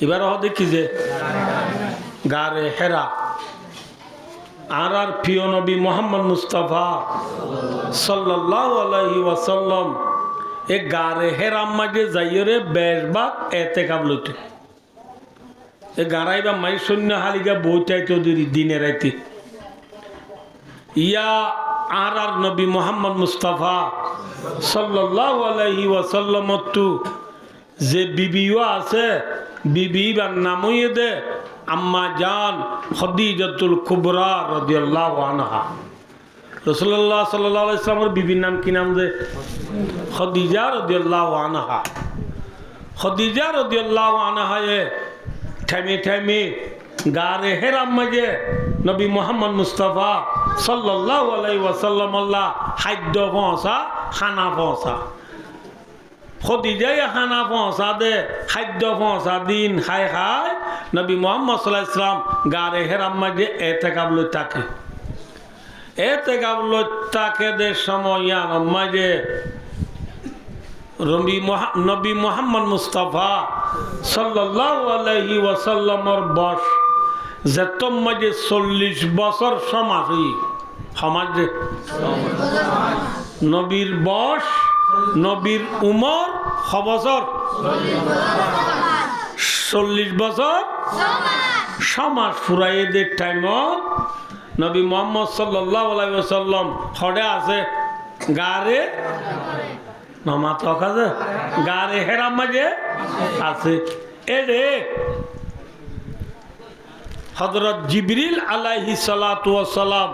এবার হদে কি যে গারে হেরা আর প্রিয় নবী মুহাম্মদ মুস্তাফা সাল্লাল্লাহু আলাইহি ওয়াসাল্লাম এ গারে হেরাম মাঝে যাইরে বেশবাক এতেকাব লইতে এ গারাইবা মাই শূন্য হালিগা বইটাইতো দিনে রাইতে ইয়া আর নবী মুহাম্মদ মুস্তাফা সাল্লাল্লাহু আলাইহি ওয়াসাল্লাম তু যে বিবিও আছে বিবি বা নামই দে আম্মা জান খাদিজাতুল কুবরা রাদিয়াল্লাহু আনহা। রাসূলুল্লাহ সাল্লাল্লাহু আলাইহি ওয়াসাল্লামের বিবির নাম কি নাম যে? খাদিজা রাদিয়াল্লাহু আনহা। খাদিজা রাদিয়াল্লাহু আনহা ঠেমে ঠেমে গারে হেরাম মাঝে নবী মোহাম্মদ মুস্তাফা সাল্লাল্লাহু আলাইহি ওয়াসাল্লাম আল্লাহ খাদ্য পৌঁছা খানা পৌঁছা। খাদিজাই খানা পৌঁছা দে খাদ্য পৌঁছা দিন খাই খাই নবী মোহাম্মদ সাল্লাল্লাহু আলাইহি ওয়াসাল্লাম গারে হেরাম মাঝে এতেকাব লই থাকে। এতেকাব লই থাকে দে সময় মাঝে নবী মোহাম্মদ মুস্তাফা সাল্লাল্লাহু আলাইহি ওয়াসাল্লামের বয়স যেত মাঝে 40 বছর সমাজই সমাজে নবীর বয়স নবীর উমর ক বছর 40 বছর সমাজ ফুরাইদের টাইমত নবী মোহাম্মদ সাল্লাল্লাহু আলাইহি ওয়াসাল্লাম হড়ে আছে গারে নমাত কাজে গারে হেরাম মাঝে আছে। এ রে হযরত জিবরিল আলাইহিস সালাতু ওয়াস সালাম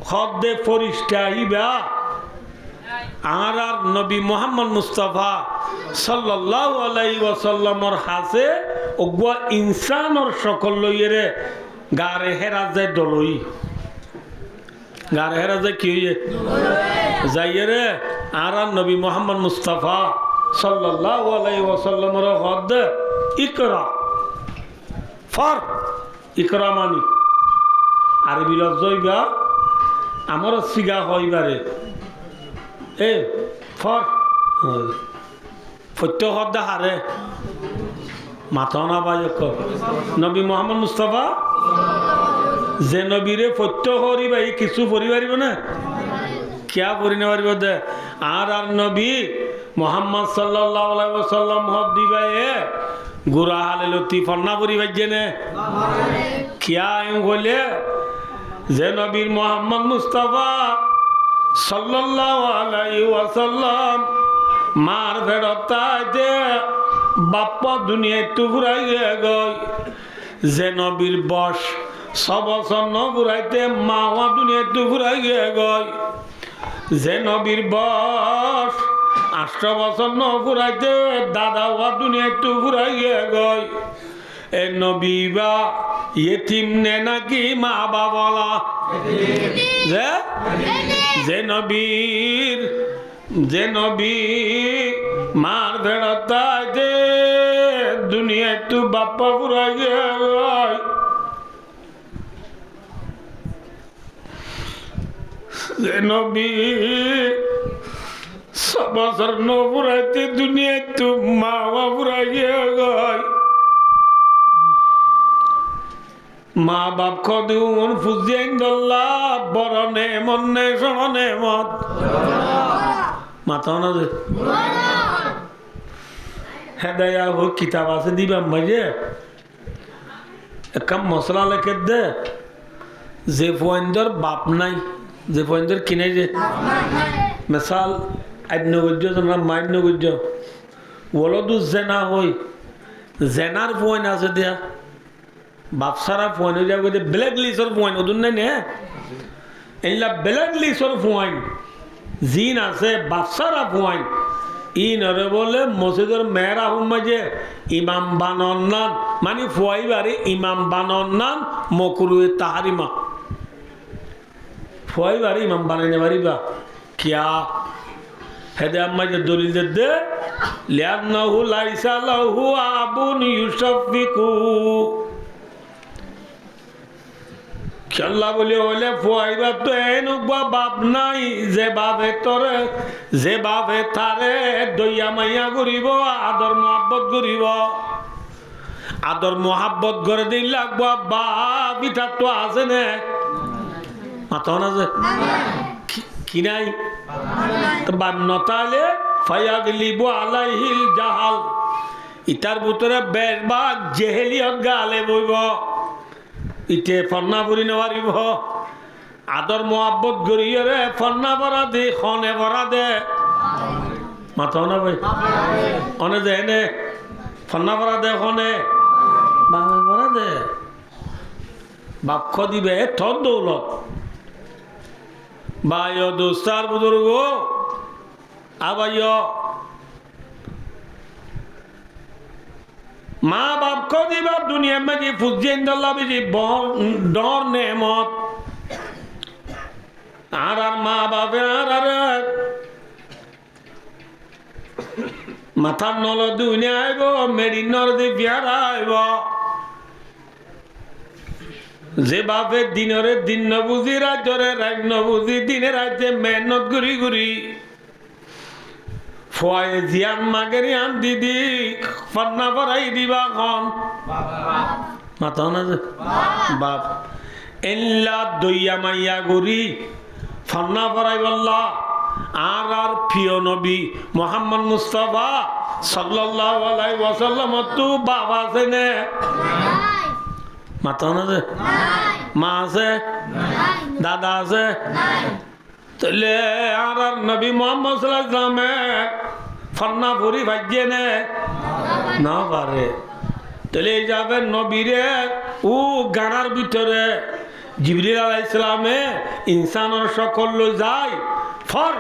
খদ্দে ফেরেশতা ইবা আর নবী মুহাম্মদ মুস্তাফা সাল্লাল্লাহু আলাইহি ওয়াসাল্লামর হাসে ওগুয়া ইনসানর সকল লইরে গারে হেরা যায় দলই গারে হেরা যায় কি হইয়ে যাইরে আর নবী মুহাম্মদ মুস্তাফা সাল্লাল্লাহু আলাইহি ওয়াসাল্লামর হদ ইকরা ফর ইকরা মানি আরবি লফজ হইবা আমার সিগা হইবারে এ ফর ফত্য হদ হারে মাথা না বাজক নবী মুহাম্মদ মুস্তাফা যে নবীরে ফত্য করিবা এই কিছু পরিবারিব না কিয়া পরি না পারিব দে আর নবী মুহাম্মদ সাল্লাল্লাহু আলাইহি ওয়াসাল্লাম হদ দিবা এ গুরা হালে লতি ফন্না পরিবার জেনে কিয়া এম বলে যে নবীর মুহাম্মদ মুস্তাফা সাল্লাল্লাহু আলাইহি ওয়াসাল্লাম মার ফেরতাইতে বাপ্পা দুনিয়ায় টুকরাইয়ে গই যে নবীর বস 6 বছর ন ঘুরাইতে মাওয়া দুনিয়ায় টুকরাইয়ে গই যে নবীর বস 8 বছর ন ঘুরাইতে দাদা ওয়া দুনিয়ায় টুকরাইয়ে গই এ নবী বা ইতিম নে নাকি মা বাবালা যে নবী মার ভেড়াতায় দে দুনিয়া তু বাপ্পা পুরা গেল যে নবী সবসর নপুরাইতে দুনিয়া তু মা বাপুরা গেল মা বাপ খদুন ফুজিয়ান দল্লা বড় নেমন নে শোন নেমত মাথা না যে হেদায়া হো কিতাব আছে দিবা মাঝে একটা মশলা লেখে দে যে ফোয়েন্দর বাপ নাই যে ফোয়েন্দর কিনে যে মিসাল আইনগজ্য তোমরা মাইনগজ্য ওলদু জেনা হই জেনার ফোয়েন আছে দিয়া বাপসারা ফোন হয়ে যাবে ব্ল্যাক লিস্টর ফোন ওদুন নাই নে এইলা ব্ল্যাক লিস্টর ফোন জিন আছে বাপসারা ফোন ই নরে বলে মসজিদের মেয়েরা হুমাজে ইমাম বানন নান মানে ফুয়াই বাড়ি ইমাম বানন নান মকরুয়ে তাহারিমা ফুয়াই বাড়ি ইমাম বানাইনে পারিবা কিয়া হেদে আম্মা যে দলিল দে লিয়ান্নাহু লাইসা লাহু আবুন ইউসাফিকু খেলা বলি হলে ফুয়াইবা তো এনেকুৱা বাপ নাই যে বাবে তরে যে বাবে তারে দইয়া মাইয়া করিব আদর মহাব্বত করিব আদর মহাব্বত করে দিন লাগবো বাপ ইটা তো আছে নে মাথা না যে কি নাই তো বাপ নতালে ফায়াগলিব আলাইহিল জাহাল ইটার ভিতরে বেশভাগ জেহেলিয়ত গালে বইব ইতে ফন্না পরি নেওয়ারিব আদর মোহাব্বত গড়িয়ে রে ফন্না ভরা দে খনে ভরা দে মাথাও না ভাই অনে দে এনে ফন্না করা দে ওখানে বাবা করা দে বাক্য দিবে থর দৌলত ভাই দোস্তার বুজুর্গ আবাই মা বাপ को दिबा दुनिया में जी फुजिए इंदल्ला भी जी डर नेमत आर মা বাপে আর মাথার নল দুনিয়া আইব মেরিনর দি বিয়ারা আইব যে বাপে দিনরে দিন নবুজি রাজরে রাত নবুজি দিনে রাতে মেহনত গুরি গুরি ফয়ে জিয়ান মাগেরি আন দিদি ফান্না পরাই দিবা খন মাথা না যে বাপ এল্লা দইয়া মাইয়া গুরি ফান্না পরাই বল্লা আর প্রিয় নবী মুহাম্মদ মুস্তাফা সাল্লাল্লাহু আলাইহি ওয়াসাল্লাম তো বাবা আছে না মাথা না যে মা আছে দাদা আছে তাহলে আর নবী মুহাম্মদ সাল্লাল্লাহু আলাইহি ওয়াসাল্লামে ফান্না ভরি ভাজ্যে নে না পারে তাহলে যাবে নবীরে ও গানার ভিতরে জিবরিল আলাইহিস সালামে ইনসানের সকল যায় ফর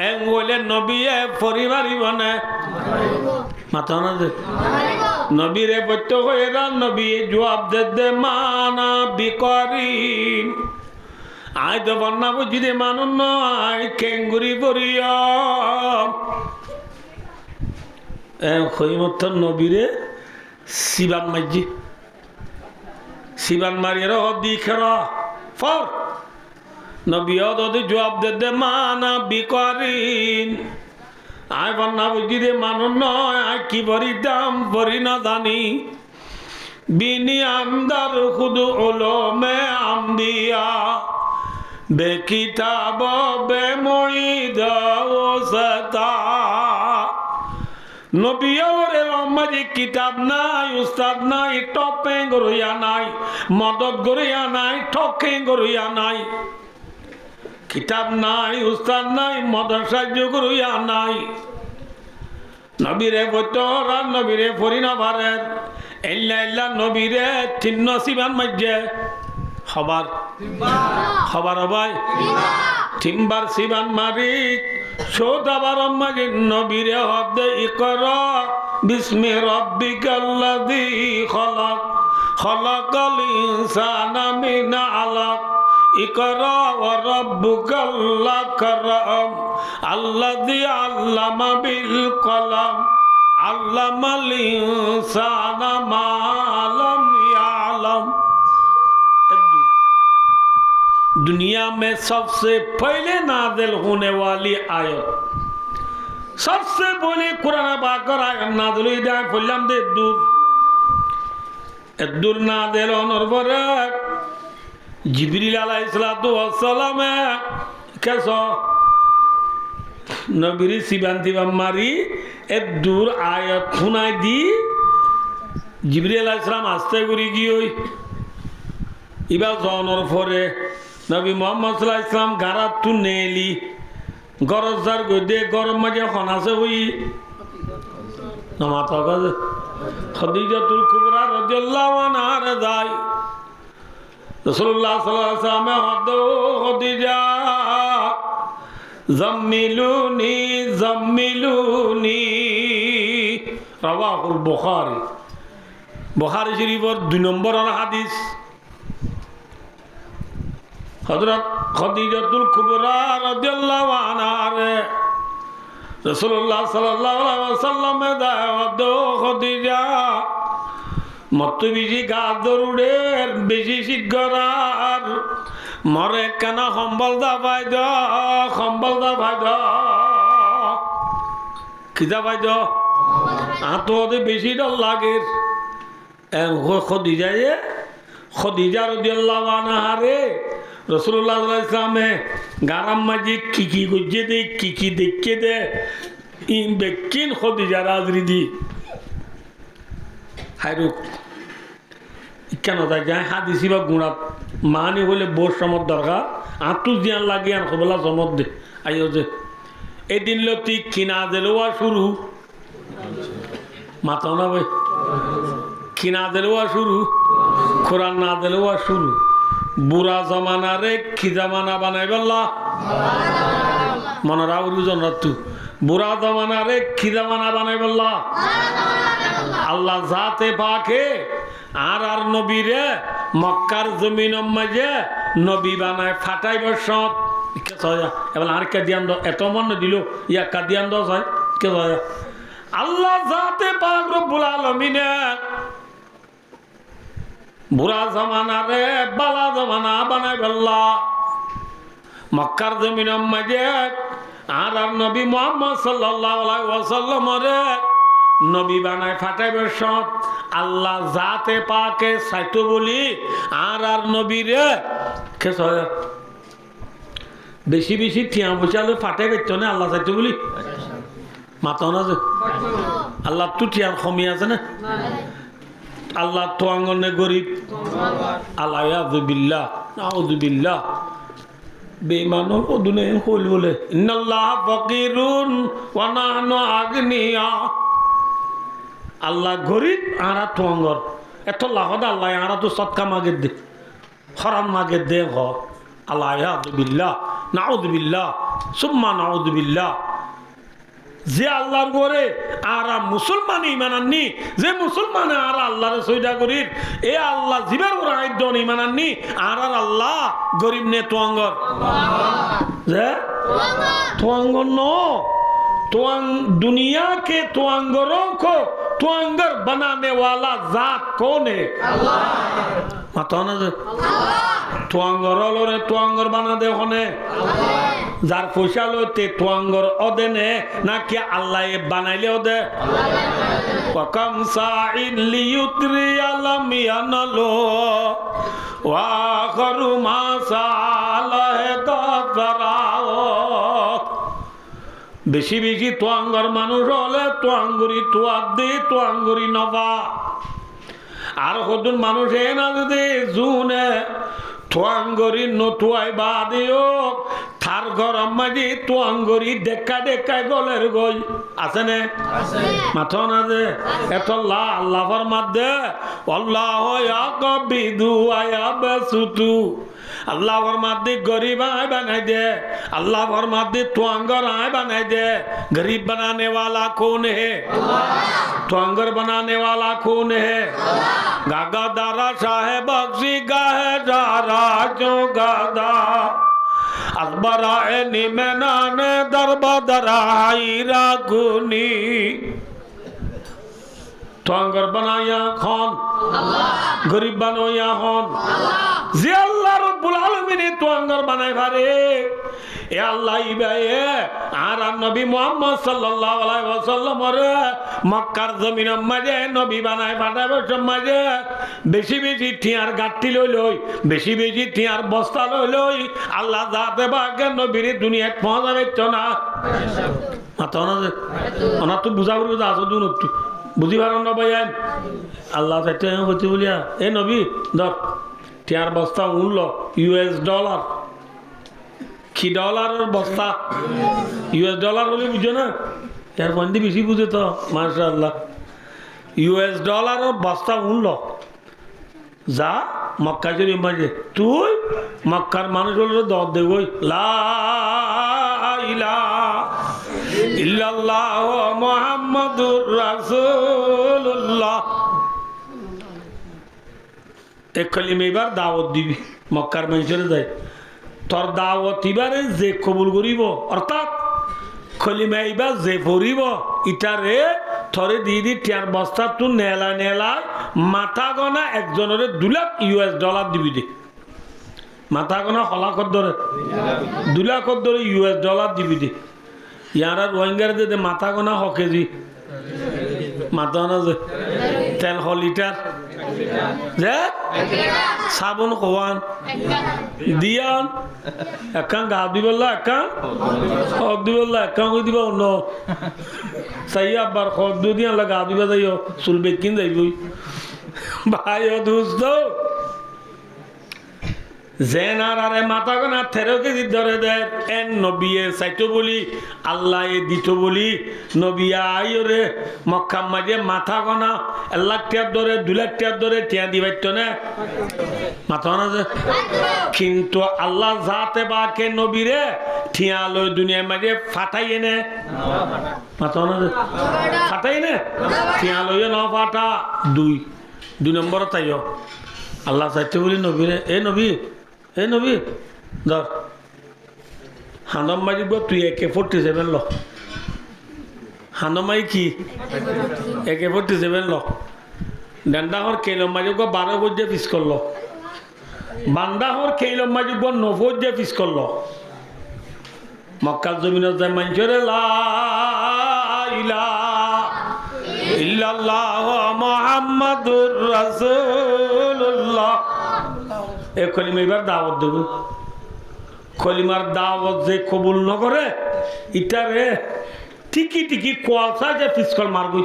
এং বলে নবী পরিবারই বনে মাথা না যে নবীরে বৈত্য হয়ে নবী জবাব দে মানা বিকরিন আই তো বন্যা বুঝি দে মানুষ নয় কেঙ্গুরি পরিয়া খৈমত নবীরে শিবান মাঝি শিবান মারিয়ে দি খের ফর নবী অদি জবাব দে মানা বিকরিন আয় বন্যা বুঝি দে মানুষ নয় আয় কি ভরি দাম ভরি না জানি বিনি আমদার খুদু ওলো মে আম দিয়া বেকিতাব বেমঈদ ওসতা নবী আলোরে রহমাজি কিতাব নাই উস্তাদ নাই টপে গরিয়া নাই মদত গরিয়া নাই ঠকে গরিয়া নাই কিতাব নাই উস্তাদ নাই মদত সাহায্য গরিয়া নাই নবীরে বৈতরা নবীরে ফরিনা ভারের এল্লা এল্লা নবীরে তিন্ন সিবান মাঝে খবর খবর ভাই তিনবার সিবান মারি সৌদাবার মাঝে নবীরে হদে ইকরা বিসমি রাব্বিকাল্লাযী খলাক খলাকাল ইনসানা মিন আলাক ইকরা ওয়া রাব্বুকাল আকরাম আল্লাযী আল্লামা বিল কলম আল্লামাল ইনসানা মা লাম ইয়ালাম दुनिया में सबसे पहले नाजिल होने वाली आयत सबसे पहले कुरान बाकर आयत नाजिल हुई जाए फुल्लम दे दूर नाजिल होने पर जिब्रील अलैहिस्सलातु वस्सलाम कैसो नबीरी सिबांती बम्मारी एक दूर आयत सुनाई दी जिब्रील अलैहिस्सलाम आस्ते गुरी की हुई इबा जोनर फरे नबी मोहम्मद सल्लल्लाहु अलैहि वसल्लम गारात तू नेली गरजार गदे गरम मजे खनासे हुई नमाता का खदीजातुल कुबरा रदियल्लाहु अन्हा रजाई रसूलुल्लाह सल्लल्लाहु अलैहि वसल्लम हदो खदीजा जम्मिलूनी जम्मिलूनी रवाहुल बुखारी बुखारी शरीफ और 2 नंबर और हदीस हजरत खदीजातुल कुबरा रदियल्लाहु अन्हा रसूलुल्लाह सल्लल्लाहु अलैहि वसल्लम में दावत दो खदीजा मत बिजी गादरुडे बेजी शिगरार मरे कना खम्बल दा फायदा किदा फायदा आतो दे बेशी डर लागे ए खदीजा ये खदीजा रदियल्लाहु अन्हा रे रसूलुल्लाह सल्लल्लाहु अलैहि वसल्लम में गाराम माजी किकी गुज्जे दे किकी देखे दे इन बेकिन खदीजा राजरी दी हायरु কেন তাই যায় হাদিসি বা গুণা মানি হলে বোর সমত দরকার আঁতু দিয়ান লাগে আর কবলা জমত দে আইও যে এদিন লতি কিনা দেলোয়া শুরু মাতা না ভাই কিনা দেলোয়া শুরু কোরআন না দেলোয়া শুরু বুড়া জমানা রে কি জামানা বানাই বললা মনে রাউরু জনতু বুড়া জমানা রে কি জামানা বানাই বললা আল্লাহ জাতে পাকে আর নবীরে মক্কার জমিন মাঝে নবী বানায় ফাটাই বসত এবার আর কাদিয়ান এত মনে দিল ইয়া কাদিয়ান দশ হয় কে আল্লাহ জাতে পাক রব্বুল আলামিনে বুড়া জামানা রে বালা জামানা বানাই বললা মক্কার জমিন মাঝে আর নবী মুহাম্মদ সাল্লাল্লাহু আলাইহি ওয়াসাল্লাম রে নবী বানায় ফাটাই বসত আল্লাহ জাতে পাকে সাইতো বলি আর নবী রে কে বেশি বেশি ঠিয়া বসালে ফাটে পেত না আল্লাহ চাইতো বলি মাতাও না যে আল্লাহ তো ঠিয়ার কমি আছে না আল্লাহ তো আঙ্গনে গরিব আল্লাহ আযুবিল্লাহ আউযুবিল্লাহ বেঈমানও ওদুনে হল বলে ইন্নাল্লাহ ফাকিরুন ওয়া নাহনু আগনিয়া আল্লাহ গরিব আরা তো আঙ্গর এত লাহদ আল্লাহ আরা তো সদকা মাগে দে হারাম মাগে দে হ আল্লাহ আযুবিল্লাহ নাউযুবিল্লাহ সুম্মা নাউযুবিল্লাহ যে আল্লাহর ঘরে আরা মুসলমান ইমান আননি যে মুসলমানে আরা আল্লাহরে সইদা করির এ আল্লাহ জিবের ওরা আইদন ইমান আননি আর আল্লাহ গরিব নে তোয়াঙ্গর যে তোয়াঙ্গর ন তোয়াং দুনিয়া के তোয়াঙ্গरों को তোয়াঙ্গর बनाने वाला जात कौन है अल्लाह মাতাও না যে তোয়াঙ্গর লরে তোয়াঙ্গর বানা দে হনে যার পয়সা লইতে তোয়াঙ্গর অদেনে নাকি আল্লাহ বানাইলে ওদে ওয়াকাম সাইন লিয়ুতরি আলাম ইয়ানালো ওয়া আখরু মা সালাহ কাফরাও বেশি বেশি তোয়াঙ্গর মানুষ হলে তোয়াঙ্গুরি তোয়াদ্দি তোয়াঙ্গুরি নবা আর কতজন মানুষ এ না যদি জুনে তোয়াঙ্গরি নতুয়াই বাদিও থার গরম মাঝি তোয়াঙ্গরি দেখা দেখায় গলের গই আছে নে মাথা না যে এত আল্লাহর মধ্যে আল্লাহ ইয়াকবিদু আয়াবসুতু আল্লাহর মধ্যে গরিব আয় বানাই দে আল্লাহর মধ্যে তোয়াঙ্গর আয় বানাই দে गरीब बनाने वाला कौन है তোয়াঙ্গর बनाने वाला कौन है गागा दारा साहेब बख्शी गाहे दारा जो गादा अलबरा निमेनाने दरबा दराई रागुनी তোয়াঙ্গর বানায়া খন গরিব বানায়া খন যে আল্লাহ রব্বুল আলামিন তোয়াঙ্গর বানাই পারে এ আল্লাহ ইবায়ে আর নবী মুহাম্মদ সাল্লাল্লাহু আলাইহি ওয়াসাল্লাম রে মক্কার জমিনের মাঝে নবী বানাই পাঠাবে সমাজে বেশি বেশি টিয়ার গাঁটি লই বেশি বেশি টিয়ার বস্তা লই আল্লাহ যাতে বাগে নবীর দুনিয়ায় পৌঁছাবে তো না মাতা না যে ওনা তো বুঝা করে আসো দুন একটু বুঝি পারো না ভাইয়ান আল্লাহ চাইতে হচ্ছে বলিয়া এ নবী ধর টিয়ার বস্তা মূল্য US ডলার কি ডলারের বস্তা US ডলার বলে বুঝো না এর বন্দি বেশি বুঝে তো মাশাআল্লাহ US ডলারের বস্তা মূল্য যা মক্কা শরীফ মাঝে তুই মক্কার মানুষ হলো দর দেবই লা ইলাহা ইল্লাল্লাহ মুহাম্মাদুর রাসূলুল্লাহ এক কলিমা এবার দাওয়াত দিবি মক্কার মানুষের যায় তোর দাওয়াত এবারে যে কবুল করিব অর্থাৎ কলিমা এবার যে পড়িব ইটারে থরে দিয়ে দি টিয়ার বস্তা তুই নেলা মাথা গনা একজনের 2 লাখ US ডলার দিবি দে মাথা গনা হলাকর ধরে 2 লাখর ধরে US ডলার দিবি দে ইয়ারা রোহিঙ্গার দে মাথা গনা হ কেজি মাথা না যে তেল হ লিটার যে সাবন খোয়ান দিয়ান একান গা দিবল্লা একান হক দিবল্লা একান হয়ে দিবা অন্য সাই আবার হক দিয়ে আল্লাহ গা দিবা যাইও চুল বেকিন যাইবই ভাই ও দোস্ত জেনারে মাথা গোনা 13 কেজি ধরে দেয় এন নবিয়ে চাইতো বলি আল্লাহ এ দিত বলি নবী আইরে মক্কা মাঝে মাথা গোনা 1 লাখ টাকা ধরে 2 লাখ টাকা ধরে টিয়া দিবাইতো না মাথা না যে কিন্তু আল্লাহ জাতে বাকে নবীরে ঠিয়া লই দুনিয়ার মাঝে ফাটাইয়ে নে মাথা না যে ফাটাই নে ঠিয়া লইও না ফাটা 2 নম্বর তাইও আল্লাহ চাইতো বলি নবীরে এ নবী ধর হানম মারিব তুই AK-47 ল হানম মারি কি AK-47 ল ডান্ডাহর কেলম মারিব 12 বজে পিস করলো বান্দাহর কেলম মারিব 9 বজে পিস করলো মক্কার জমিনের যায় মানুষের লা ইলাহা ইল্লাল্লাহ মুহাম্মাদুর রাসূলুল্লাহ এ কলিমা এবার দাওয়াত দেব কলিমার দাওয়াত যে কবুল ন করে ইটারে টিকি কোয়ালসা যে পিসকল মারবই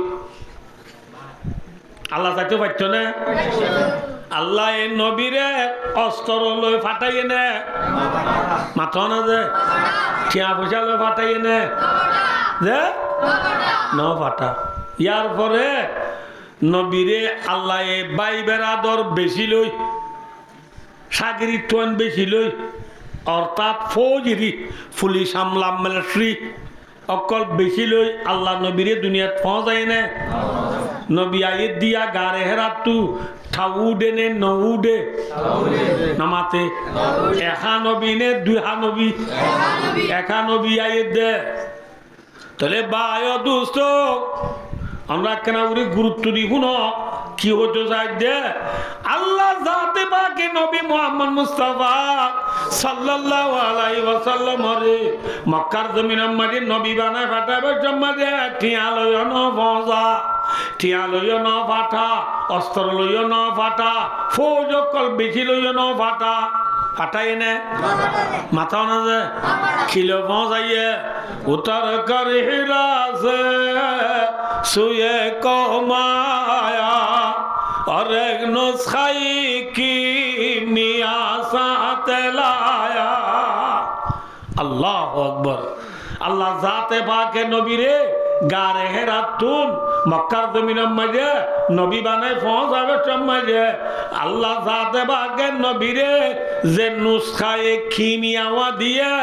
আল্লাহ চাইতে পারছ না আল্লাহ এই নবীরে অস্ত্র লই ফাটাইয়ে নে মাথা না যে ঠিয়া পয়সা লই ফাটাইয়ে নে যে ন ফাটা ইয়ার পরে নবীরে আল্লাহ এ বাইবের আদর বেশি লই সাগরি টোন বেশি লই অর্থাৎ ফৌজরি পুলিশ আমলা মিলিটারি অকল বেশি লই আল্লাহ নবীরে দুনিয়াত পৌঁছাই না নবী আয়ে দিয়া গারে হেরাতু ঠাউডে নে নউডে নামাতে একা নবী নে দুহা নবী একা নবী আয়ে দে তাহলে বায় দোস্ত আমরা কেন গুরুত্ব দিই শুনো কি হতে চাই দে আল্লাহ জাতে পাকে নবী মুহাম্মদ মুস্তাফা সাল্লাল্লাহু আলাইহি ওয়াসাল্লাম রে মক্কার জমিনের মাঝে নবী বানায় ফাটাবে জম্মাদে টিয়া লইও ন ফজা টিয়া লইও ন ফাটা অস্ত্র লইও ন ফাটা ফৌজ কল বেশি লইও ন ফাটা ফাটাই নে মাথা না যে খিলো পৌঁছাইয়ে উত্তর কর হিরাসে সুয়ে কমায়া और एक नुस्खाई की मिया साथ लाया अल्लाह अकबर अल्लाह जाते पाके नबी रे गारे हेरातुन मक्कार जमीन मजे नबी बने पहुंचावे चम्मजे अल्लाह जाते पाके नबी रे जे नुस्खा एक कीमिया दिए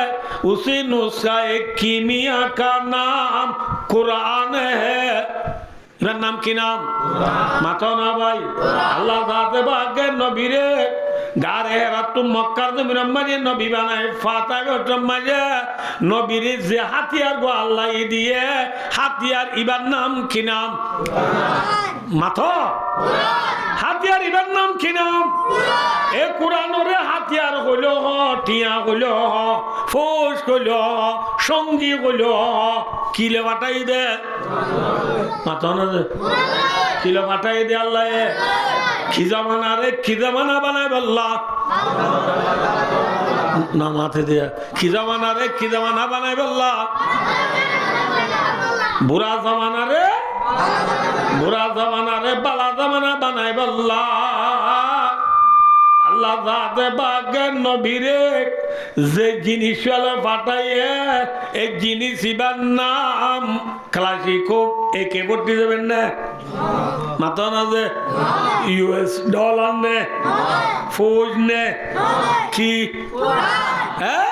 उसी नुस्खा एक कीमिया का नाम कुरान है এর নাম কি নাম মাথা না ভাই আল্লাহ জাতে বাগে নবীরে গারে রাত মক্কার জমিন মাঝে নবী বানায় ফাতা গটম মাঝে নবীরে যে হাতিয়ার গো আল্লাহ দিয়ে হাতিয়ার ইবার নাম কি নাম মাথা হাতিয়ার ইবার নাম কি নাম এ কোরআনরে হাতিয়ার হইল হ টিয়া হইল হ ফৌজ হইল সঙ্গী হইল কিলে বাটাই দে মাথা না কিলো পাঠাই দে আল্লাহ কি জামানা বানায় বল্লা না মাথে দিয়া কি জামানা বানায় বল্লা বুড়া জামানা রে বালা জামানা বানায় বল্লা আল্লাহ জাতে বাগে নবীরে যে জিনিস পাঠাইয়ে এই জিনিস ইবার নাম ক্লাসিকো AK-47 না মাথা না যে US ডলার নে ফৌজ নে কি হ্যাঁ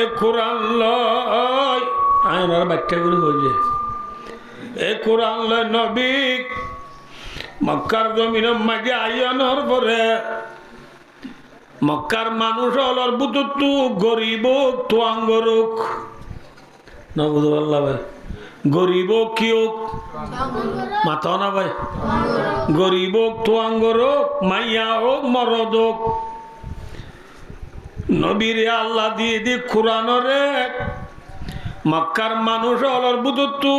এ কোরআন লয় আয়নার বাচ্চা গুলো হয়েছে এ কোরআন লয় নবী মক্কার জমিনের মাঝে আইয়ানোর পরে মক্কার মানুষ অলর বুতুতু গরিব তোয়াঙ্গরুক না বুঝতে পারলা ভাই গরিব কিয়োক মাথা না ভাই গরিব তোয়াঙ্গরুক মাইয়া হোক মরদ হোক নবীরে আল্লাহ দিয়ে দি কোরআনরে মক্কার মানুষ অলর বুতুতু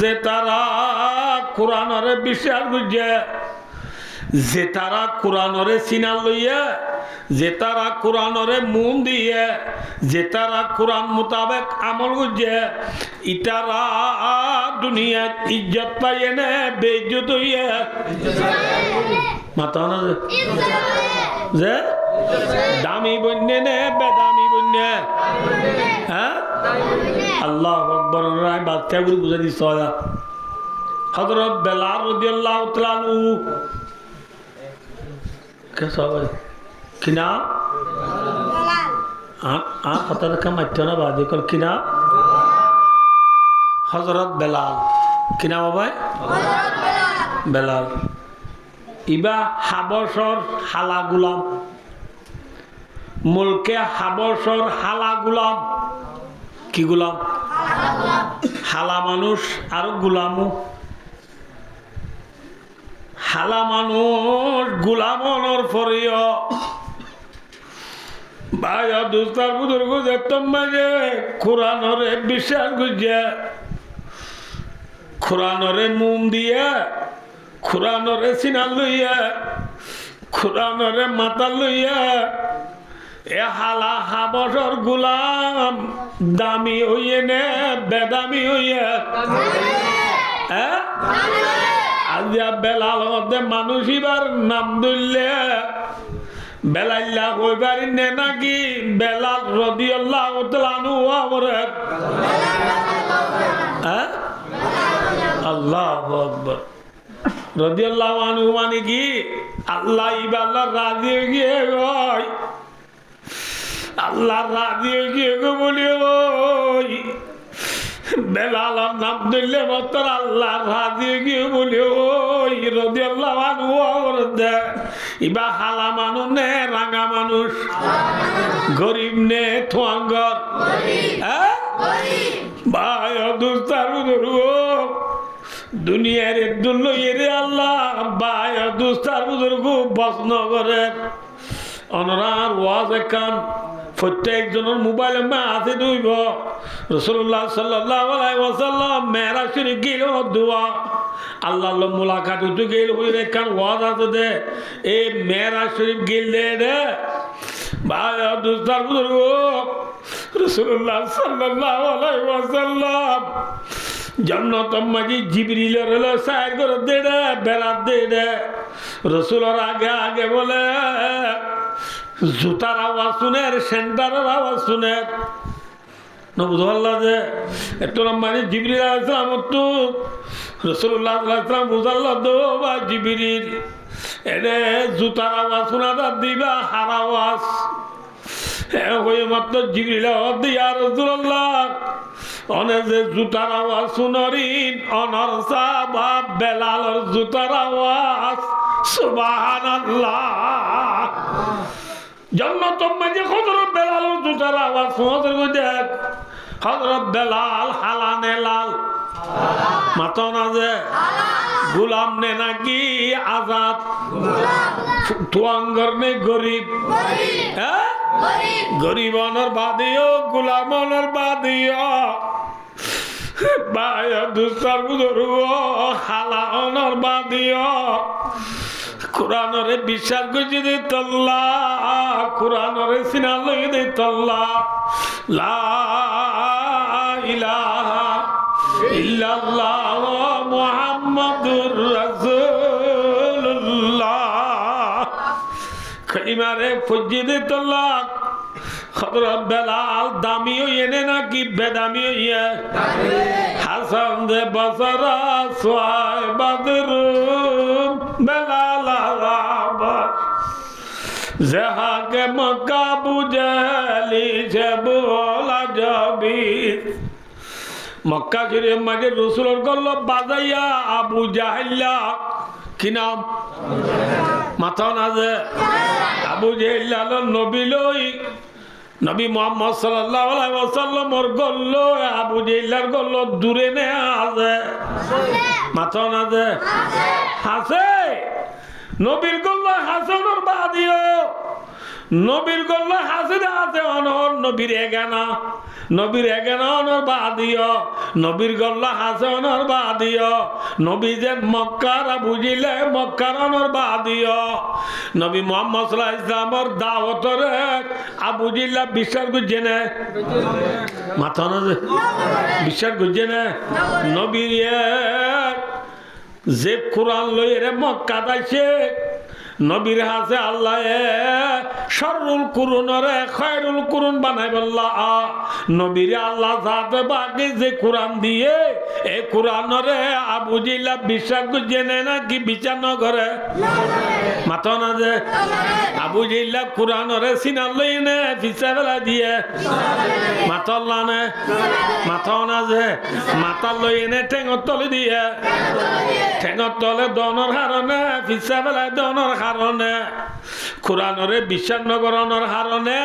যে তারা কোরআনরে বিশ্বাস বুঝে যে তারা কোরআনরে চিনা লইয়া যে তারা কোরআনরে মন দিয়ে যে তারা কোরআন মোতাবেক আমল বুঝে ইতারা দুনিয়াত ইজ্জত পাইয়ে নে বেইজ্জত হইয়া মাথা না যে দামি বন্যে নে বেদামি বন্যে? হ্যাঁ, আল্লাহ আকবার। রায় বাচ্চা গুলো বুঝে দিস। হযরত বেলাল রাদিয়াল্লাহু তাআলা আনহু কে সবাই কি না কথা দেখা মারতো না বাদে কর কি না? হযরত বেলাল কি না বাবাই? বেলাল ইবা হাবশর হালা গুলাম, মুলকে হাবশর হালা গুলাম। কি গুলাম? হালা মানুষ আর গুলামও। হালা মানুষ গুলামর ফরিয় ভাইয়া দুস্তার বুজুর্গ দেখতাম মাঝে কোরআনরে বিশ্বাস গুজে, কোরআনরে মুম দিয়ে, কোরআনরে সিনা লইয়া, কোরআনরে মাথা লইয়া এ হালা হাবশর গুলাম দামি হইয়ে নে বেদামি হইয়ে? আজিয়া বেলাল মানুষ এবার নাম ধরলে বেলাইল্লা কইবারি নে নাকি বেলাল রাদিয়াল্লাহু তাআলা আনহু আমরে? আল্লাহু আকবার। রাদিয়াল্লাহু আনহু মানে কি? আল্লাহ ইবাল্লাহ রাজি হয়ে গিয়ে গয়, আল্লাহ রাজি হয়ে গিয়ে গো বলি ওই বেলালের নাম ধরলে মাত্র আল্লাহ রাজি হয়ে গিয়ে বলি ওই রাদিয়াল্লাহু আনহু আমরে। ইবা হালা মানুষ নে রাঙা মানুষ? গরিব নে থোয়াঙ্গর? ভাই দুস্তার বুজুর্গ দুনিয়ার একজন লইয়ে আল্লাহ ভাই দুস্তার বুজুর্গ বসনগরের অনরার ওয়াজ একান প্রত্যেকজনের মোবাইলে মা আছে দুইব। রাসূলুল্লাহ সাল্লাল্লাহু আলাইহি ওয়াসাল্লাম মেরাজ শরীফ গেল দোয়া আল্লাহ মুলাকাত উঠে গেল হই একান ওয়াজ আছে দে এই মেরাজ শরীফ গেল দে ভাই দুস্তার বুজুর্গ রাসূলুল্লাহ সাল্লাল্লাহু আলাইহি ওয়াসাল্লাম জান্নাত মাঝি জিবরিলের হলো সাইর করে দে বেড়া দে রসুলের আগে আগে বলে জুতার আওয়াজ শুনে সেন্টারের আওয়াজ শুনে না বুঝাল্লা যে একটু মানে জিবরিল আলাইহিস সালাম তো রাসূলুল্লাহ সাল্লাল্লাহু আলাইহি ওয়াসাল্লাম বুঝাল্লা দো বা জিবরিল এনে জুতার আওয়াজ শোনা দিবা হার আওয়াজ হয়ে মাত্র জিবরিল আওয়াজ দিয়া রাসূলুল্লাহ অনে যে জুতার আওয়াজ শুনরিন অনর সাহাবা বেলালর জুতার আওয়াজ সুবহানাল্লাহ। জান্নাত মাঝে হযরত বেলালর জুতার আওয়াজ শুনতে দেখ হযরত বেলাল হালানে লাল মাতো না যে গুলাম নে নাকি আজাদ? তুয়াঙ্গর নে গরিব? হ্যাঁ গরিব অনর বাদিও গুলাম অনর বাদিও ভাই দুস্তার বুজুর্গ হালা অনর বাদিও কোরআনরে বিশ্বাস করে দিত আল্লাহ, কোরআনরে সিনা লই দিত আল্লাহ। লা ইলাহা ইল্লাল্লাহ মুহাম্মাদুর রাসূলুল্লাহ কলিমারে ফুজি দিত আল্লাহ। হযরত বেলাল দামি হইয়ে নাকি বেদামি হইয়ে? হাসান দে বসরা সোয়াই বদরুম বেলাল আবাদ জাহাকে মক্কা বুঝালি যে বলা যাবি। মক্কা শরীফ মাঝে রসুলের গল্ল বাজাইয়া আবু জাহেল্লা কি নাম মাথা না যে আবু জাহেল্লা নবী লই নবী মুহাম্মদ সাল্লাল্লাহু আলাইহি ওয়াসাল্লামর গল্ল আবু জাহেল্লার গল্ল দূরে নে আছে মাথা না যে হাসে নবীর গল্ল হাসানোর বাদিও নবীর গল্ল হাসিদে আছে অনর নবীর এগানা নবীর এগানা অনর বাদিও নবীর গল্ল হাসানোর বাদিও নবী যে মক্কার বুঝিলে মক্কার অনর বাদিও নবী মুহাম্মদ সাল্লাল্লাহু আলাইহি ওয়াসাল্লামর দাওয়াতরে আবু জিল্লা বিশ্বাস গুজে না মাথা না বিশ্বাস গুজে না নবীর যে কোরআন লইরে মক্কা যাইছে নবীর হাসে আল্লাহ শররুল কুরুনরে খায়রুল কুরুন বানাই বললা নবীর আল্লাহ সাথে বাকি যে কোরআন দিয়ে এই কোরআনরে আবু জিল্লা বিশ্বাস জেনে নাকি বিচার ন করে মাথা না যে আবু জিল্লা কোরআনরে সিনার লই নে পিছা বেলা দিয়ে মাথা লানে মাথা না যে মাথা লই নে ঠেঙর তলে দিয়ে ঠেঙর তলে দনের কারণে পিছা বেলা দনের কারণে কোরআনরে বিশ্বাস নগরণের কারণে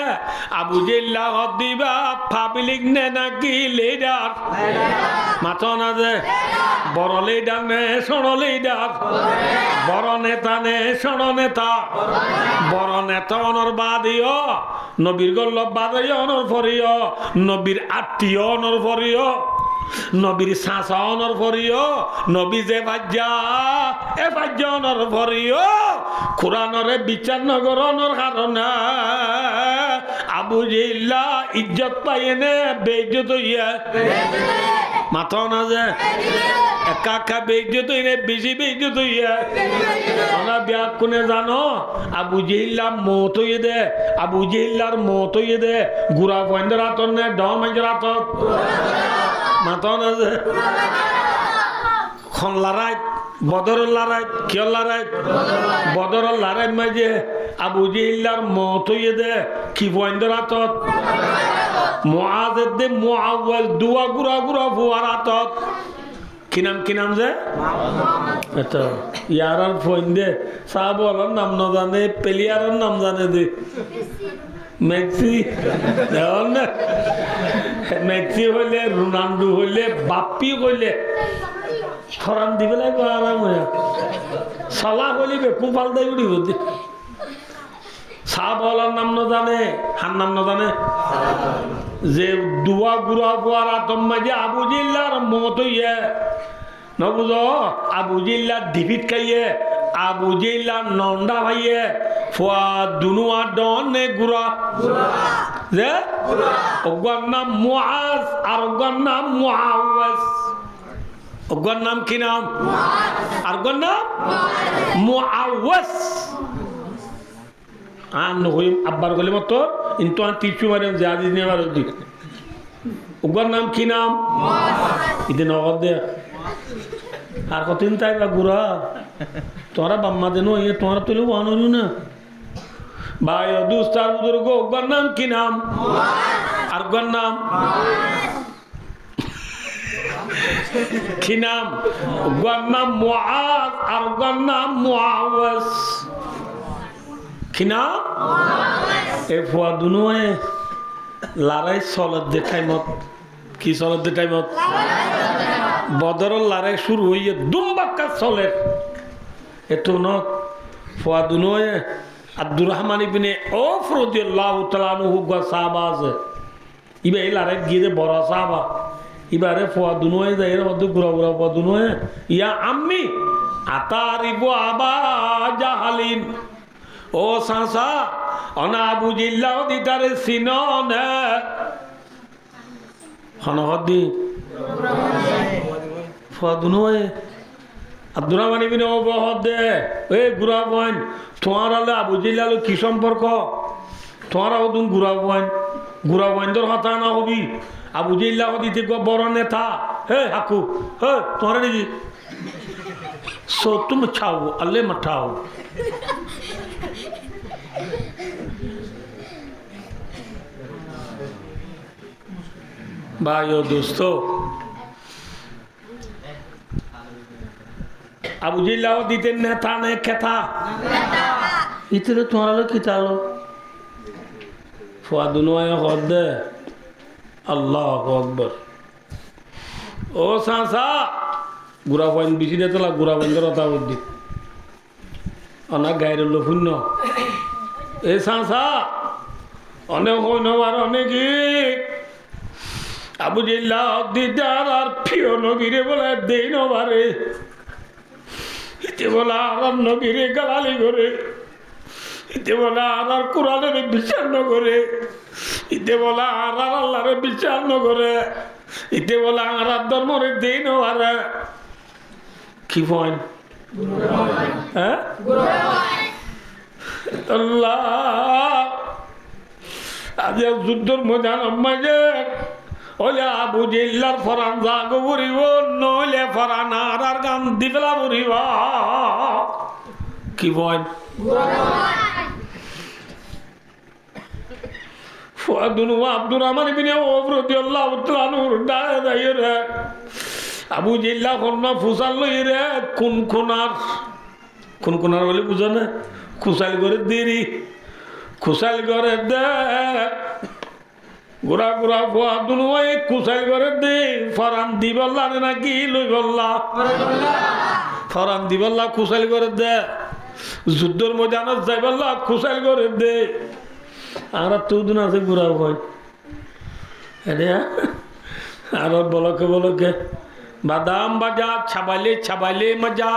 আবু জিল্লা দিবা পাবলিক নে নাকি লিডার মাথা না যে বড় লিডার নে ছোট লিডার বড় নেতা নে ছোট নেতা বড় নেতা অনর বাদিও নবীর গল্লব বাদিও অনর ফরিও নবীর আত্মীয় অনর ফরিও নবীর শাসা অনর ফরিও নবী যে ভাজ্যা এ ভাজ্যা অনর ফরিও কোরআনরে বিচার নগর অনর কারণে আবু জিল্লা ইজ্জত পাইনে বেইজ্জত হইয়া মাথা না যে একা একা বেইজ্জত হইনে বেশি বেইজ্জত হইয়া ওরা ব্যাগ কোনে জানো আবু জিল্লা মত হইয়ে দে আবু জিল্লার মত হইয়ে দে গুড়া পয়েন্টের হাতর নে ডর মাইজের হাতর মাথা না যে খন লড়াই বদরের লড়াই কিয় লড়াই বদরের লড়াই মাঝে আবু জিল্লার মত হইয়ে দে কি পয়েন্টের হাতত মুআযের দে মুআওয়াজ দুয়া গুড়া গুড়া ফুয়ার হাতত কি নাম যে এটা ইয়ার ফোন দে সাহাবর নাম না জানে প্লেয়ারের নাম জানে দে মেসি না মেসি হইলে রোনাল্ডো হইলে বাপ্পি হইলে ফরান দিবে লাগবে আরাম হয়ে সালা হইলে খুব পাল্টাই উড়িব সাহাবলার নাম না জানে হার নাম না জানে যে দুয়া গুড়া ফুয়ার আতম মাঝে আবু জিল্লার মত হইয়ে নবুজ আবু জিল্লার ডিভিট খাইয়ে আবু জিল্লার নন্ডা ভাইয়ে ফুয়া দুনুয়া ডনে গুড়া যে ওগর নাম মুআজ আর ওগর নাম মুআওয়াজ ওগর নাম কি নাম আর ওগর নাম মুআওয়াজ আন হই আব্বার গলি মতো কিন্তু আন টিচু মারে জাদি নেবার দিক ওগর নাম কি নাম ইতে নগদ দে আর কতদিন তাই বা গুড়া তোরা বাম্মা দেনো এ তোরা তুলে আনলু না ভাই দুস্তার বুজুর্গ ওগর নাম কি নাম আর ওগর নাম কি নাম ওগর নাম মুআজ আর ওগর নাম মুআওয়াজ কি নাম এ ফুয়া দুনোয়ে লড়াই চলত দেখাই মত কি চলত দেখাই মত বদরের লড়াই শুরু হইয়ে দুম্বাক্কা চলে এত ন ফুয়া দুনোয়ে আব্দুর রহমান ইবনে আওফ রাদিয়াল্লাহু তাআলা আনহু গা সাহাবা আছে ইবে এই লড়াই গিয়ে বড় সাহাবা ইবারে ফুয়া দুনোয়ে যায় এর মধ্যে গুড়া গুড়া ফুয়া দুনোয়ে ইয়া আম্মি আতারিবু আবা জাহালিন ও সাসা অনা আবু জিল্লা দিতারে সিনন হনহদি ফাদুনয়ে আব্দুর রহমান ইবনে আওফ দে এ গুড়া বন তোমার আলে আবু জিল্লা কি সম্পর্ক তোমার ওদুন গুড়া বন দর কথা না হবি আবু জিল্লা দিতে বড় নেতা হে হাকু হে তোমার দেখি সো তুম ছাও আল্লে মঠাও भाइयों दोस्तों अबू जिल्ला दीते नेता ने कहता इतने तुम्हारा लोग किता लो फुआदुनवाया खुद अल्लाह अकबर ओ सांसा गुरा फाइन बिसी देता ला गुरा बंदर होता बुद्धि अना गायर लो फुन्नो ए सांसा अनेक हो नवार अनेक আবু জিল্লা দিদার আর প্রিয় নবীরে বলে দেই নবারে ইতে বলা আর নবীরে গালালি করে ইতে বলা আর কোরআনের বিচার ন করে ইতে বলা আর আল্লাহরে বিচার ন করে ইতে বলা আর ধর্মরে দেই নবারে কি পয়েন্ট হ্যাঁ আল্লাহ আজ যুদ্ধর ময়দান মাঝে ওলে আবু জিল্লার ফরান জাগো বুড়িব নইলে ফরানার আর গান দিবেলা বুড়িব কি বল আব্দুর রহমান ইবনে আওফ রাদিয়াল্লাহু তাআলা নূর দায় দায় রে আবু জিল্লা কন্যা ফুসাল লই রে কোন বলে বুঝো না খুসাল করে দেরি খুসাল করে দে গোড়া গোড়া ফুয়া দুনুয়াই খুসাল করে দে ফরান দিবল্লা নাকি লই বললা ফরান দিবল্লা খুসাল করে দে যুদ্ধর ময়দানত যাই বললা খুসাল করে দে আর তুদিন আছে গোড়া ভয় আর বলকে বাদাম বাজা ছাবাইলে মজা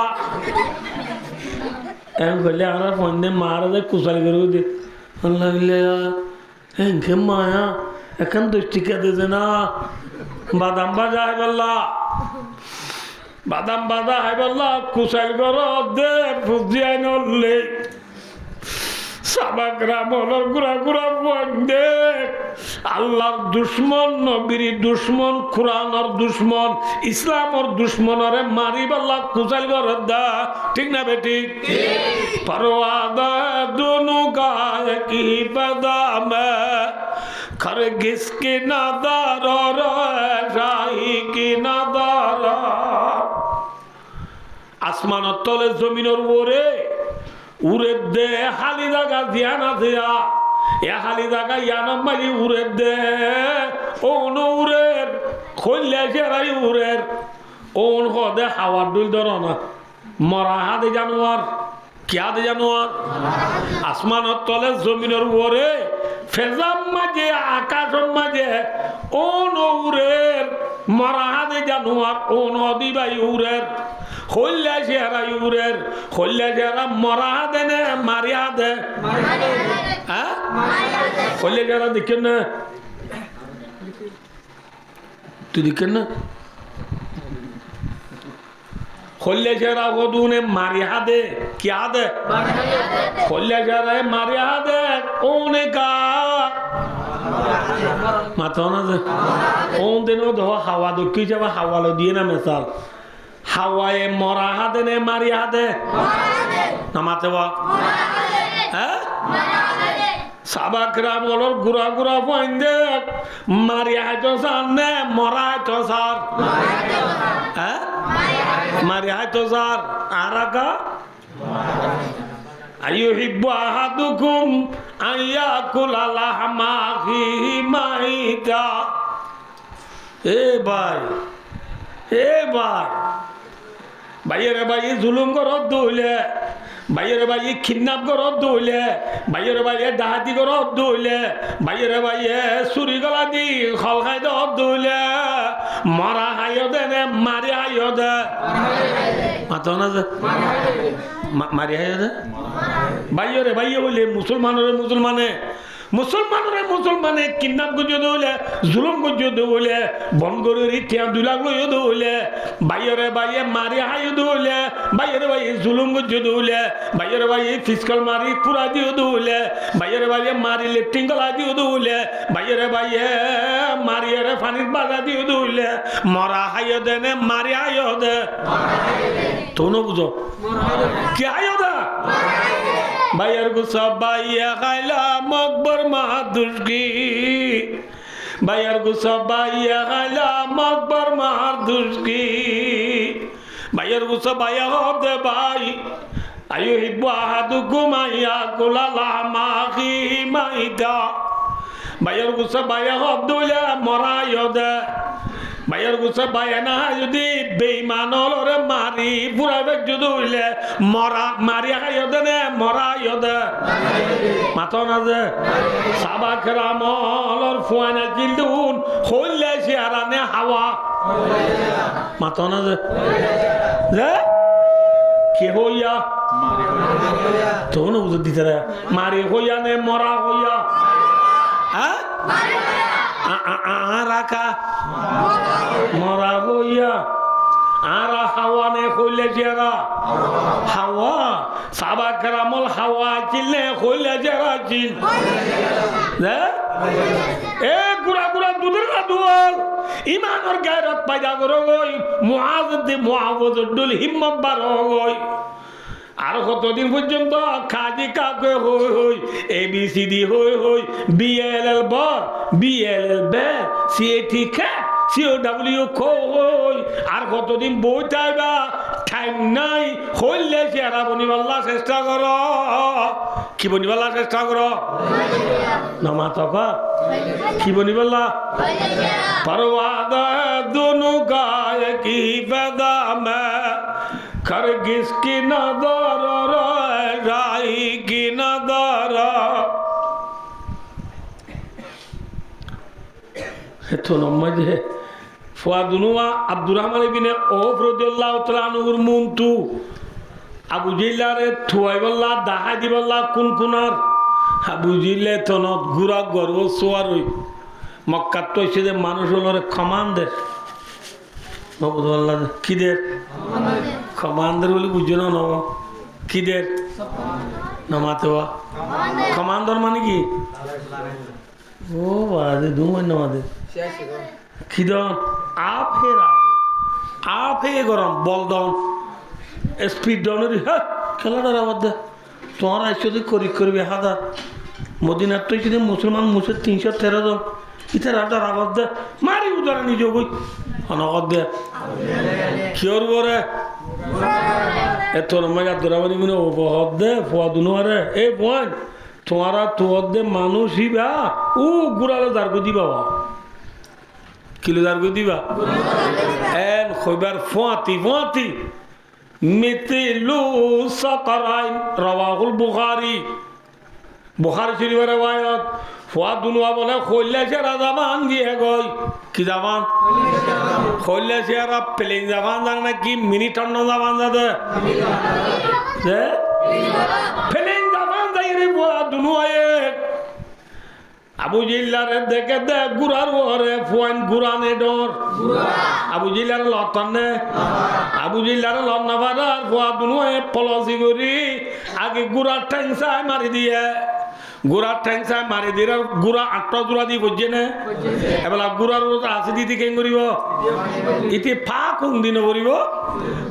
বলে আমরা ফোনে মারা যায় কুশাল করে দে লাগলে হ্যাঁ মায়া এখন 10 টাকা দিয়েছে না বাদাম বাজা হয় বললা বাদাম বাজা হয় বললা কুশাল কর দে ফুজিয়াই নলে সাবাকরা মলর গুড়া গুড়া বন্ধে আল্লাহর দুশ্মন নবীর দুশ্মন কুরআনের দুশ্মন ইসলামের দুশ্মনরে মারি বাল্লা কুচাল করে দা ঠিক না বেটি পরওয়াদা দুনু গায় কি বাদামে খর গিসকে নাদার রাহি কি নাদার আসমানের তলে জমিনের উপরে উড়ে দে হালি জায়গা দিয়া না দিয়া এ হালি জায়গা ইয়ানম মারি উড়ে দে ওন উড়ের খৈলে সেরাই উড়ের ওন হদে হাওয়ার দুল ধর না মরা হাতে জানোয়ার কিয়া দে জানোয়ার আসমানের তলে জমিনের উপরে ফেজাম মাঝে আকাশের মাঝে ওন উড়ের মরা হাতে জানোয়ার ওন হদি বাই উড়ের হইলে চেহারা ইউরের হইলে চেহারা মরা দে নে মারিয়া দে হ্যাঁ হইলে চেহারা দেখেন না তুই দেখেন না হইলে চেহারা ওদুনে মারিয়া দে কিয়া দে হইলে চেহারা মারিয়া দে ওনে কা মাথা না যে ওন দিন ও ধো হাওয়া দক্ষি যাবা হাওয়ালো দিয়ে না মেসাল হাওয়ায় মরা হাতে নে মারি হাতে নামাতে বা হ্যাঁ সাবাকরা বলর গুড়া গুড়া পয়েন্টে মারি হাইতো সার নে মরা হাইতো সার হ্যাঁ মারি হাইতো সার আর আকা আইয়ুহিব্বু আহাদুকুম আইয়াকুলা লাহমা আখিহি মাইতা এ ভাই ভাইয়ের ভাই জুলুম করত দৌলে ভাইয়ের ভাই কিডন্যাপ করত দৌলে ভাইয়ের ভাই ডাহাতি করত দৌলে ভাইয়ের ভাই চুরি গলা দি খল খাই দত দৌলে মরা হাইয় দে নে মারি হাইয় দে মাথা না যে মারি হাইয় দে ভাইয়ের ভাইয়ে বলে মুসলমানে কিডন্যাপ করছে দৌলে জুলুম করছে দৌলে বনগরের ইতিহা 2 লাখ লইও দৌলে বাইরে বাইরে মারি হাইও দৌলে বাইরে বাইরে জুলুম করছে দৌলে বাইরে বাইরে ফিসকাল মারি পুরা দিও দৌলে বাইরে বাইরে মারি লেফটিং গলা দিও দৌলে বাইরে বাইরে মারিয়ে পানির বাগা দিও দৌলে মরা হাইও দে নে মারি হাইও দে তোনো বুঝো কি হাইও দে বাইর গুসা বাইয়া খাইলা মকবর মাহাদুরকি বাইর গুসা বাইয়া খাইলা মকবর মাহাদুরকি বাইর গুসা বাইয়া হদে ভাই আইয়ুহিব্বু আহাদুকুম আইয়াকুলা লাহমা আখিহি মাইতা বাইর গুসা বাইয়া হদুলা মরায়দে বাইর গুসা বাইয়া না যদি বেঈমান হলরে মারি পুরাবে যদি হইলে মরা মারি খাইয়দে নে মরায়দে মাথা না যে সাবাকরা মলর ফুয়ানা জিলদুন হইলে চেহারা নে হাওয়া মাথা না যে কে হইয়া তো না বুঝতে দিতে মারি হইয়া নে মরা হইয়া হ্যাঁ রাখা মরা হইয়া আর হাওয়া নে কইলে যারা হাওয়া সাবা কারামল হাওয়া চিল্লে কইলে যারা চিল এ গুড়া গুড়া দুধের না দুয়াল ইমানর গায়রত পাইদা করো গই মুআওয়াজুল হিম্মত বার গই আর কতদিন পর্যন্ত খাদি কাকে হই হই ABCD হই হই BLL ব BLL বে CAT খ্যাপ COW কই আর কতদিন বই চাইবা টাইম নাই হইলে চেহারা বনিবাল্লা চেষ্টা কর কি বনিবাল্লা চেষ্টা কর নমা তকা কি বনিবাল্লা পরওয়াদ দুনু গায় কি বেদা মে खरगिस की नदर राई की नदर तो नम्मजे फुआदुनुआ अब्दुर रहमान इब्ने औफ रदियल्लाहु तआला अन्हुर मुंतु আবু জিল্লারে থুয়াইবল্লা দাহাই দিবল্লা কোন কোনার আবু জিল্লে তনত গুড়া গর্ব সোয়ারই মক্কাত তো এসে যে মানুষ হলরে কমান্ডার নবুল্লাহ কিদের কমান্ডার বলে বুঝছো না নব কিদের নমাতে কমান্ডার মানে কি ও বাদে দুমন নমাদে খিদন আপে গরম বলদন স্পিড ডাউনের হ্যাঁ খেলাটার আবার দে তোমার আইসি করি করবি হাজার মদিনার তো এসে মুসলমান মুসে 313 জন ইতার হাজার আবার দে মারি উদারা নিজে বই অনগদ দে কিয়র বরে এত রমাজা দরাবানি মানে উপহদ দে ফুয়া দুনুয়ারে এ বোন তোমারা তোর দে মানুষ হিবা ও গুড়ালে দার্গ দিবা কিলো দার্গ দিবা এন খৈবার ফুয়াতি মিতিলু সাকারাইন রাওয়াহুল বুখারী শরীফের riwayat ফুয়া দুনুয়া বলে খইলা সেরা জামান দিয়ে গই কি জামান খইলা সেরা প্লেন জামান জান না কি মিনি টন জামান যাবে যে প্লেন জামান যাই রে ফুয়া দুনুয়ায়ে আবু জিল্লারে দেখে দে গুড়ার ওরে ফুয়ান গুড়ানে ডর আবু জিল্লার লতনে আবু জিল্লার লন্নাবারার ফুয়া দুনুয়ায়ে পলসি করি আগে গুড়ার ঠ্যাংসায় মারি দিয়ে গুড়ার ঠ্যাংসায় মারি দিয়ে গুড়া 8টা জোড়া দিয়ে বুঝছে না এবার গুড়ার আছে দিদি কেন করিব ইতি ফা কুং দিন করিব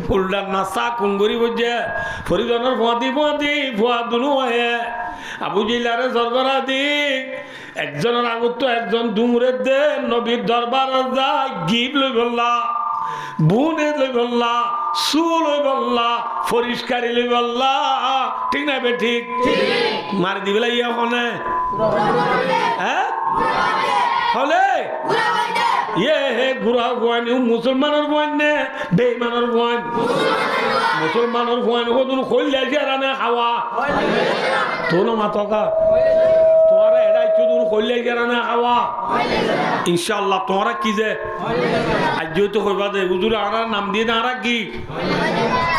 ফুলডার নাচা কুং করি বুঝছে ফরিজনের ফুয়া দুনুয়ায়ে আবু জিল্লারে সরবরাহ দি একজনের আগত তো একজন ডুমুরে দে নবীর দরবার যায় গিব লই বললা বুনে লই বললা সু লই বললা পরিষ্কারি লই বললা ঠিক না বে ঠিক মারি দিবেলা ইয়া হনে হ্যাঁ হলে ইয়ে হে গুড়া গোয়ান মুসলমানের গোয়ান নে বেঈমানের গোয়ান মুসলমানের গোয়ান হদুন কইলা জারানে হাওয়া তোনো মাতকা তোরা এরাই চুদুন কইলা জারানে হাওয়া ইনশাআল্লাহ তোরা কি যে আজ যেহেতু কইবা দে হুজুর আরা নাম দিয়ে না আরা কি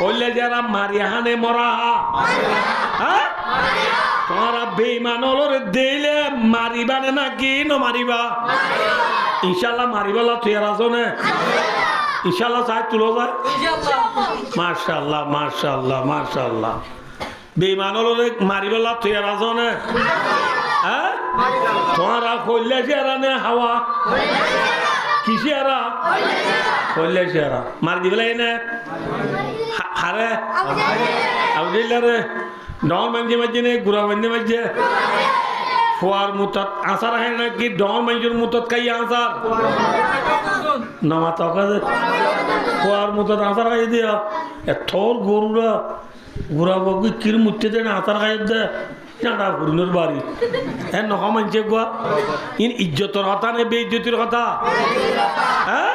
কইলা জারা মারিয়াহানে মরা হ্যাঁ তোরা বেঈমান হলরে দেইলে মারিবানে নাকি ন মারিবা ইনশাআল্লাহ মারিবালা তুই রাজনে ইনশাআল্লাহ চাই তুলো যায় মাশাআল্লাহ মাশাআল্লাহ মাশাআল্লাহ বেঈমান হলরে মারিবালা তুই রাজনে হ্যাঁ তোরা কইলা জারানে হাওয়া কিসে আরা কইলা জারা মার দিবেলা এনে হারে আউদিলারে ডন মঞ্জে মজনে গুরা মঞ্জে মজে ফুয়ার মুতত আসার হয় নাকি ডন মঞ্জুর মুতত কাই আসার নামা তকাজে ফুয়ার মুতত আসার খাই দিয়া এথর গরুরা গুরা বগি কির মুতে দে না আসার খাই দে জানা গুরুনের বাড়ি হ্যাঁ নখ মানছে গোয়া ইন ইজ্জতর কথা নে বেইজ্জতির কথা হ্যাঁ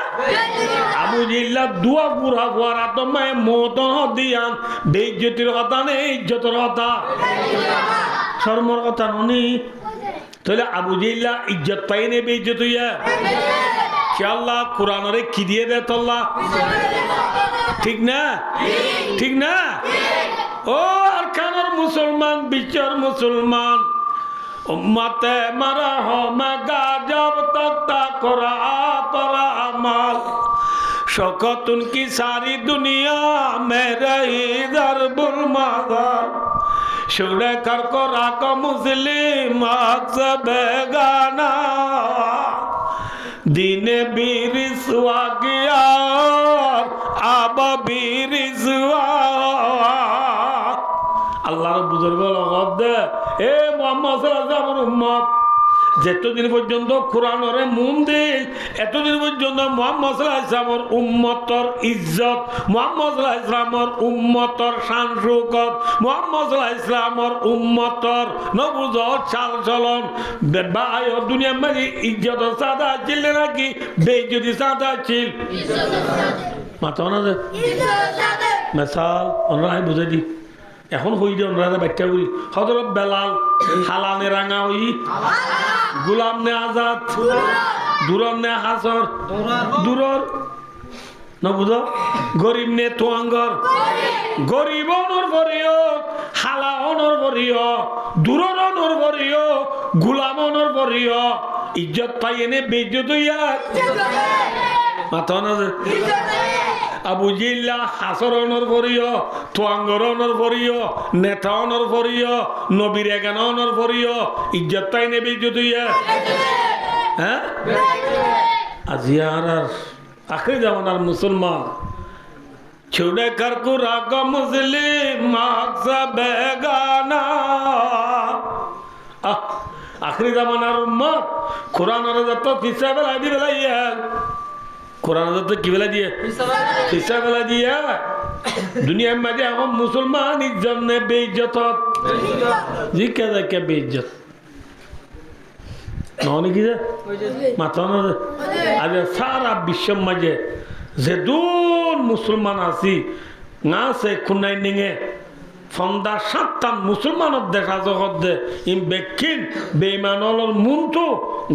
আবু জিল্লা দুয়া গুড়া গুয়ার আত্মায় মতন দিয়ান বেইজ্জতির কথা নে ইজ্জতর কথা শর্মর কথা ননি তাহলে আবু জিল্লা ইজ্জত পাই নে বেইজ্জত হইয়া কি আল্লাহ কোরআনরে কি দিয়ে দে তোল্লা ঠিক না ঠিক না ও আর কানার মুসলমান বিচার মুসলমান উম্মতে মারহামা গাজব তক্তা করা তোরা আমাল शौकत उनकी सारी दुनिया में रही दरबुल माज़ार शुरे कर को राका मुस्लिम अक्स बेगाना दीने भी रिसवा किया अब भी रिसवा আল্লাহর বুজুর্গ লগত দে এ মুহাম্মদ সাল্লাল্লাহু আলাইহি ওয়াসাল্লামের উম্মত যতদিন পর্যন্ত কোরআনরে মুন দে এতদিন পর্যন্ত মুহাম্মদ সাল্লাল্লাহু আলাইহি ওয়াসাল্লামের উম্মতর ইজ্জত মুহাম্মদ সাল্লাল্লাহু আলাইহি ওয়াসাল্লামের উম্মতর শান শৌকত মুহাম্মদ সাল্লাল্লাহু আলাইহি ওয়াসাল্লামের উম্মতর নবুজত চাল চলন ভাই দুনিয়ার মাঝে ইজ্জত সাদা ছিল নাকি বেইজ্জতি সাদা ছিল মাথা না দে মিসাল অনরাই বুঝাই দি এখন হই দে ওনারা ব্যাখ্যা করি হযরত বেলাল হালানে রাঙা হই গোলাম নে আজাদ দুরর নে হাসর দুরর না বুঝো গরিব নে তোয়াঙ্গর গরিব অনর বরিও হালা অনর বরিও দুরর অনর বরিও গোলাম অনর বরিও ইজ্জত পাই এনে বেইজ্জত হইয়া মাথা না আবু জিল্লা হাসর অনর পরিয় তোয়াঙ্গর অনর পরিয় নেতা অনর পরিয় নবীর এগান অনর পরিয় ইজ্জত তাই নেবে ইজ্জত হ্যাঁ আজি আর আখরি জামানার মুসলমান ছুড়ে কর কুরাক মুসলিম মাকসা বেগানা আখরি জামানার উম্মত কোরআনের যত কিসা বেলা দি বেলাইয়া কোরআন তো কি বেলা দিয়ে হিসাব বেলা দিয়ে দুনিয়ার মাঝে এখন মুসলমান ইজ্জত নে বেইজ্জত জিজ্ঞা দেখে বেইজ্জত নহলে কি যে মাথা না আজ সারা বিশ্বের মাঝে যে দূর মুসলমান আছি না সে খুনাই নিঙে ফন্দা সাতটান মুসলমানের দেখা জগৎ দে ইম বেক্ষিন বেইমানর মুনটো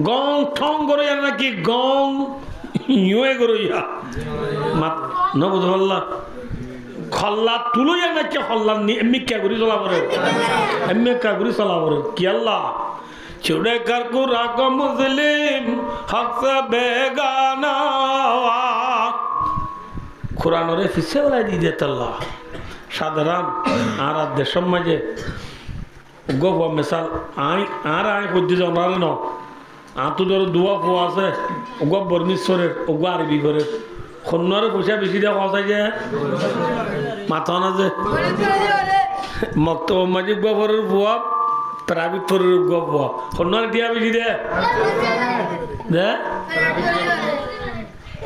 গং ঠং করে নাকি গং ইয়ে গরইয়া নবুধল্লা খল্লা তুলইয়া নাকি খল্লা এমনি কে ঘুরি চলা পড়ে এমনি কা ঘুরি চলা পড়ে কি আল্লাহ ছুড়ে কর কুরাক মুসলিম হক সে বেগানা কোরআনরে ফিসে বলাই দি দে আল্লাহ সাধারণ আর দেশের মাঝে গপ মিসাল আই করতে জানালে ন আতো ধরো দুয়া ফোয়া আছে ওগা বর্ণীশ্বরের ওগা আরবি করে সন্ন্যরে পয়সা বেশি দেওয়া কথা যে মাথা না যে মক্তব মাঝে গোবরের ফোয়া প্রাইভেট ফোরের গো ফোয়া সন্ন্যরে দিয়া বেশি দে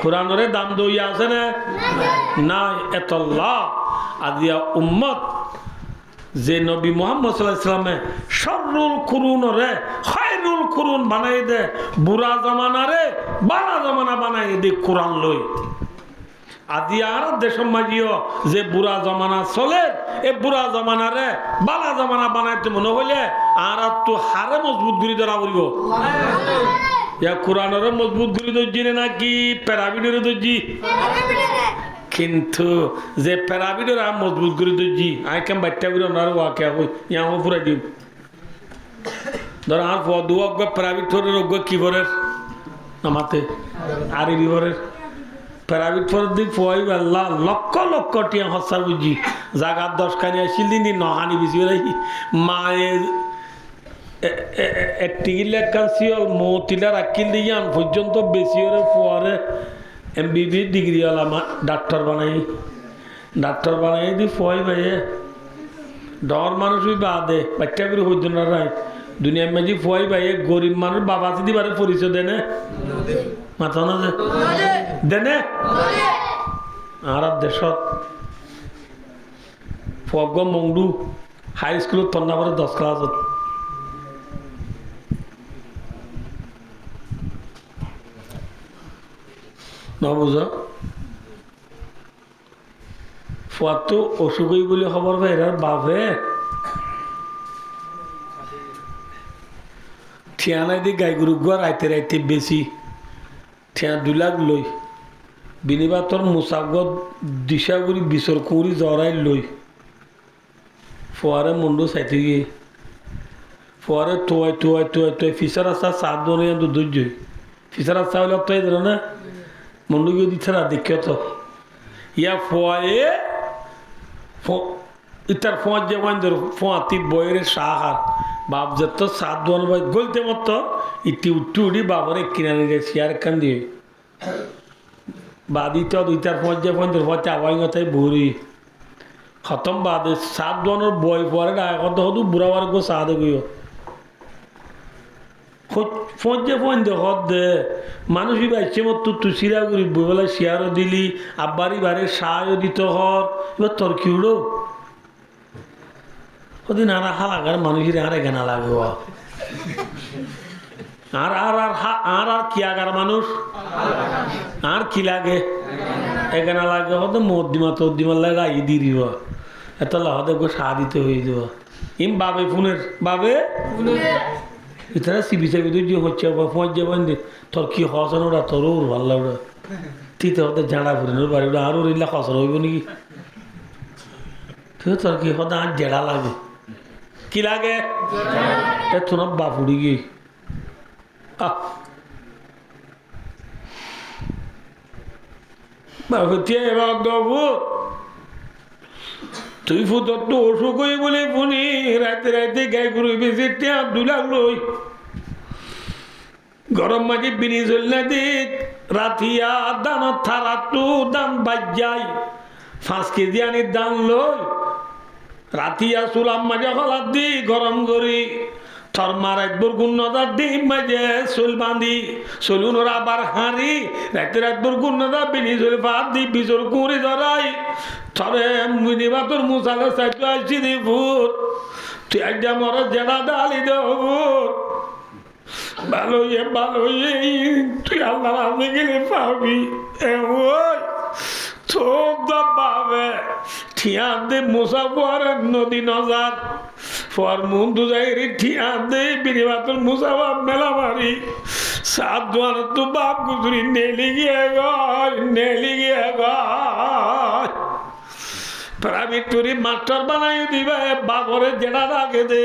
কোরআনরে দাম দইয়া আছে না এতল্লাহ আদিয়া উম্মত যে নবী মুহাম্মদ সাল্লাল্লাহু আলাইহি ওয়াসাল্লামে শাররুল কুরুনরে খায়রুল কুরুন বানাই দে বুড়া জামানারে বালা জামানা বানাই দে কোরআন লই আদিয়ার দেশের মাঝিও যে বুড়া জামানা চলে এ বুড়া জামানারে বালা জামানা বানাইতে মনে হইলে আর তো হারে মজবুত করে ধরা পড়ব ইয়া কোরআনরে মজবুত করে ধরছি নাকি প্যারাবিডরে ধরছি কিন্তু যে প্যারাবিডর আম মজবুত করে দিচ্ছি আই কেম বাচ্চা করে ওনার ওয়াকে ইয়া পুরা দিম ধর আর দুয়া প্যারাবিড থরের অজ্ঞ কি ভরের নামাতে আরে বিভরের প্যারাবিড ফর দিন ফুয়াই আল্লাহ লক্ষ লক্ষ টিয়া হসার বুঝি জাগার 10 খানি আসিল দিন নহানি বেশি বেড়াই মায়ে টিকিলে কালসিয়ল মতিলা রাখিল দিয়ে আন পর্যন্ত বেশি ওরে ফুয়ারে MBB ডিগ্রি वाला ডাক্তার বানাই দি ফয় ভাইয়ে ডর মানুষ বাদে বাচ্চা করে হইত না রাই দুনিয়ার মাঝে ফয় ভাইয়ে গরিব মানুষ বাবা যদি বারে পরিচয় দেনে মাথা না দেনে আর দেশত ফগ মংডু হাই স্কুলত পড়না পরে 10 ক্লাসত নবুঝ ফুয়াতো অসুখ হই বলে খবর পাই এর বাপে ঠিয়ানাই দি গাই গরু গুয়া রাইতে রাইতে বেশি ঠিয়া 2 লাখ লই বিনিবা তোর মুসাগত দিশা করি বিসর কুড়ি জরাই লই ফুয়ারে মুন্ডু চাইতে গিয়ে ফুয়ারে তোয় ফিসার আসা 7 দনে দুধ ফিসার আসা হলে তো এই ধরো না মন্ডুকে দিচ্ছে না দেখে তো ইয়া ফোয়ে ইতার ফোঁয়ার যেমন ধর ফোঁয়াতি বইয়ের সাহার বাপ যত সাত দোয়ান বই গলতে মতো ইতি উঠি উঠি বাবার কিনারে গেছি আর কান দিয়ে বাদি তো ইতার ফোঁয়ার যেমন ধর ফোঁয়াতে আওয়াই কথায় বুড়ি খতম বাদে সাত দোয়ানোর বই পরে কত হতো বুড়াবার গো সাদ গিয়ে ফোঁজে ফোন দেখত দে মানুষই বাইছে মতো তুসিরা করি বইবেলা শেয়ারও দিলি আব্বারি বারে সাহায্য দিত হর এবার তোর কি উড়ো ওদিন আর হালাগার মানুষের আর এখানে লাগবে আর আর আর আর আর কি আগার মানুষ আর কি লাগে এখানে লাগে হতো মদ্দিমা তদ্দিমার লাগে আই দি দিব এত লাহতে গো সাহা দিতে হয়ে যাব ইম বাবে ফোনের বাবে ইতারা সিবি চাবি যে হচ্ছে ফোঁজ যাবেন দে তোর কি হসন ওরা তোর ওর ভাল লাগবে তিতে হতে ঝাঁড়া ফুরেন ওর বাড়ি আরও রিল্লা খসর হইব নাকি তুই তোর কি হতে আর জেড়া লাগে কি লাগে তোমার বাপুড়ি গিয়ে তুই ফুটর তো অসুখ হয়ে বলে শুনি রাতে রাতে গাই গরু বেশি দুলাখ লই গরম মাঝে বিনি চললে দিক রাতিয়া দান থারাতু দাম বাজ যায় 5 কেজি আনি দান লই রাতিয়া চুলাম মাঝে হলাদ দি গরম করি থরমার একবার গুণদার ডিম মাঝে চুল বাঁধি চলুন ওরা আবার হাঁড়ি রাতে একবার গুণদা বিনি চল ভাত দি বিচর কুড়ি ধরাই থরে মিনিবা তোর মুসালে চাইতে আসছি দি ভূত তুই একটা মরে জেনা ডালি দেবুত ভালো তুই আল্লাহ আপনি গেলে পাবি ওই থোক দাবে ঠিয়া দে মুসা পরে নদী নজার পর মুন্দু যাই ঠিয়া দে বিনিবাতর মুসা বাপ মেলা মারি সাত দোয়ার তো বাপ গুজরি নেলি গিয়ে গয় প্রাইভেট মাস্টার বানাই দিবে বাঘরে যেটা রাখে দে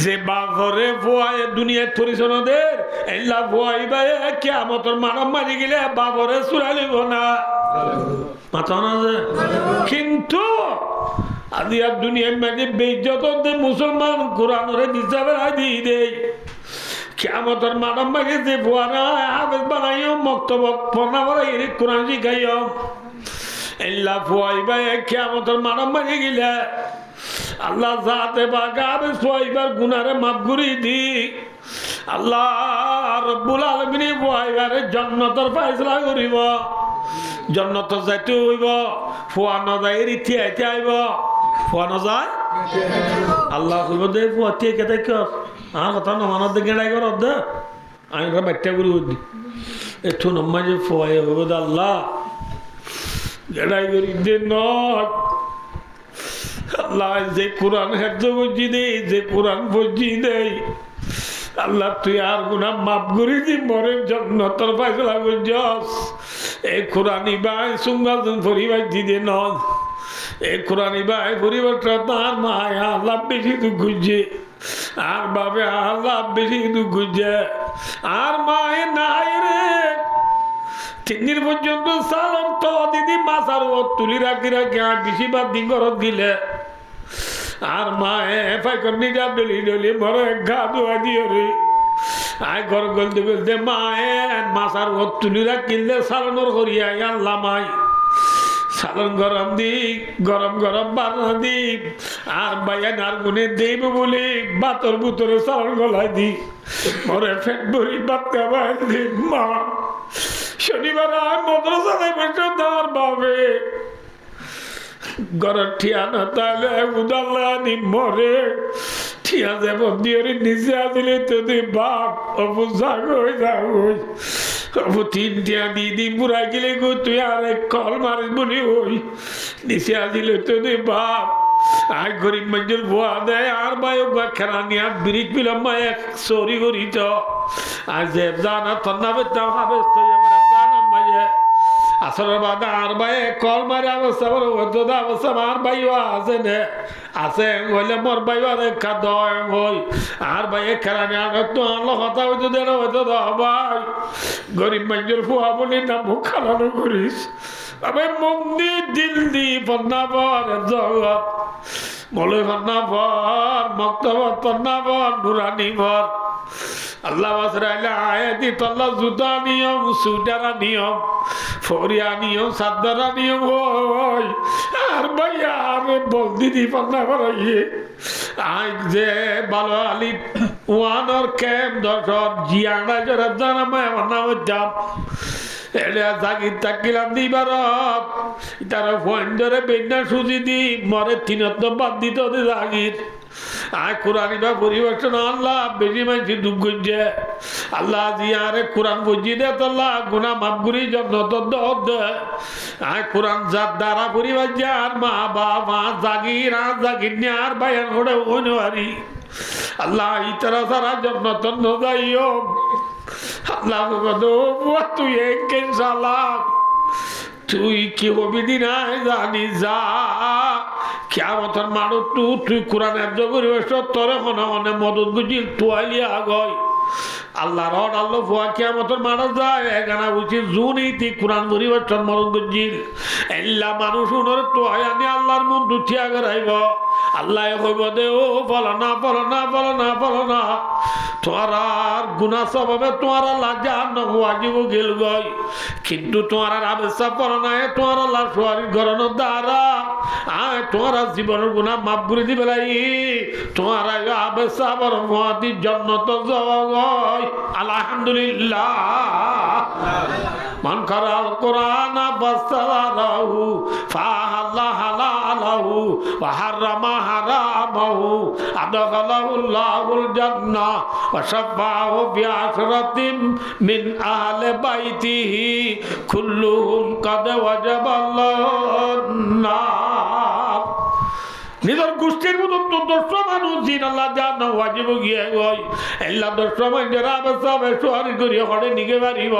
যে বাঘরে ভুয়ায় দুনিয়ার পরিচনদের এল্লা ভুয়াইবে কেমতর মানব মারি গেলে বাঘরে চুরালিব না মাথা না যে কিন্তু আদি আর দুনিয়ার মাঝে বেইজ্জত মুসলমান কোরআনরে হিসাবে দিয়ে দেয় কেমতর মানব মারি যে ভুয়ারা হাফেজ বানাইও মক্তব পড়না বানাই কোরআন শিখাইও এল্লা ফুয়াইবা কেমতর মানব মারি গেলে আল্লাহ যাতে বাগাবে ফুয়াইবার গুনারে মাফ করি দি আল্লাহ রব্বুল আলামিন ফুয়াইবারে জান্নাতের ফয়সালা করিব জান্নাত যাইতে হইব ফুয়া না যায় রীতি আইতে আইব ফুয়া না যায় আল্লাহ কইব দে ফুয়াতে কেতে কর আর কথা না মানব দেখে নাই কর দে আমি বাচ্চা করি দি একটু নম্মা যে ফুয়াই হইব আল্লাহ জেডাই করি দে নয় আল্লাহ যে কোরআন হেফজ বুঝি দেই যে কোরআন বুঝি দেই আল্লাহ তুই আর গুনাহ মাফ করে দি মরে জান্নাতের ফয়সালা করছস এই কোরআনি ভাই সুঙ্গাজন পরিবার দিদে নয় এই কোরআনি ভাই পরিবারটা তার মায় আল্লাহ বেশি দুঃখ খুঁজছে আর বাবে আল্লাহ বেশি দুঃখ খুঁজছে আর মায়ে নাই রে 3 দিন পর্যন্ত সালাম তো দিদি মাসার ও তুলি রাখি রাখি আর বেশিরভাগ দিন ঘরত গিলে আর মায়ে পাইকর নিজা ডলি ডলি মরে গা ধোয়া দিয়ে রে আয় ঘর গলতে গলতে মায়ে মাসার ও তুলি রাখিলে সালানোর করিয়া আল্লাহ মাই সালন গরম দি গরম গরম বানা দি আর বাইয়া নার গুনে দেব বলে বাতর বুতরে সালন গলায় দি মরে ফেট ভরি বাচ্চা বাই দি মা শনিবার আর মাদ্রাসা বসে তার বাবে ঘরের ঠিয়ানা তাহলে উদাল্লানি মরে ঠিয়া যাব দিয়ে নিচে আসলে তো তুই বাপ অবু জাগই জাগই অবু 3টা দিদি বুড়া গেলে গো তুই আর এক কল মারিস বলি ওই নিচে আসলে তো তুই বাপ আর গরিব মানুষের ভুয়া দেয় আর ভাই খেলা নিয়ে বিরিক পিলাম ভাই এক চুরি করি তো আর যে জানা তন্না বেতাম হাবেস তো জানা ভাই আসরের বাদে আর ভাই কল মারে অবস্থা বলো অবস্থা আমার ভাইও আছে নে আছে বললে মোর ভাইও দেখা দয় হই আর ভাই খেলানি আর তো আল্লাহ কথা হইতো দেন হইতো ভাই গরিব মানুষের ফুয়া বলি না মুখ খালানো করিস আমি মুখ দিয়ে দিল দি পন্নাবর জগৎ বলে পন্নাবর মক্তবর পন্নাবর নুরানি ভর আল্লাহ বাসরাইলে আয়াতি তল্লা জুতা নিয়ম সুটারা নিয়ম ফরিয়া নিয়ম সাদ্দারা নিয়ম হই আর ভাইয়া আরে বল দিদি পান্না করাইয়ে আই যে ভালো আলি ওয়ানর ক্যাম দশর জিয়ানা জরা জানা মায় মানা হইতাম এলিয়া জাগি তাকিলাম দিবার তারা ফোন ধরে বেন্না সুজি দি মরে তিনত বাদ দিত জাগির আয় কোরআনি বা পরিবেশন আল্লাহ বেশি মানুষ দুঃখ করছে আল্লাহ জিয়ারে কোরআন বুঝিয়ে দে তোল্লা গুনা মাফ করি যত্ন দে আয় কোরআন যার দ্বারা পরিবার যার মা বাবা জাগির আর জাগির আর বায়ান করে অনুয়ারি আল্লাহ ইতারা সারা যত্ন তন্ন যাইও আল্লাহ তুই একেন সালাম তুই কি হবি দিনাই জানি যা কেমন মানুষ তুই কোরআন এত করিস তোর মনে মদত বুঝিল তোয়ালিয়া গয় আল্লাহ রড আল্লাহ ফুয়া কেমন মানুষ যায় এখানে বুঝি জুন ইতি কোরআন পরিবর্তন মদত বুঝিল এল্লা মানুষ উনর তোয়াই আনি আল্লাহর মন দুঠিয়া গড়াইব আল্লাহ কইব দে ও বলো না বলো না বলো না বলো না তোমার আর গুণা স্বভাবে তোমার লাজা নজিব গেল গই কিন্তু তোমার আবেশা পড়ো না তোমার আল্লাহ সোয়ারির গরণের দ্বারা আয় তোমার জীবনের গুণা মাফ করে দিবে লাই তোমার আবেশা বড় মহাদি জন্নত জয় আলহামদুলিল্লাহ মান কারাল কোরআন বাসসালাহু ফাহাল্লা হালালাহু ওয়া হারামা হারামাহু আদখালাহুল্লাহুল জান্নাহ ওয়া শাফাহু বিআশরাতিন মিন আহলি বাইতিহি কুল্লুহুম কাদ ওয়াজাবাল্লাহু নিজের গোষ্ঠীর মতো তো 10 মানুষ দিন আল্লাহ জান ওয়াজিব গিয়ে গই আল্লাহ 10 মানুষের আবেশা বেশি করি হড়ে নিগে পারিব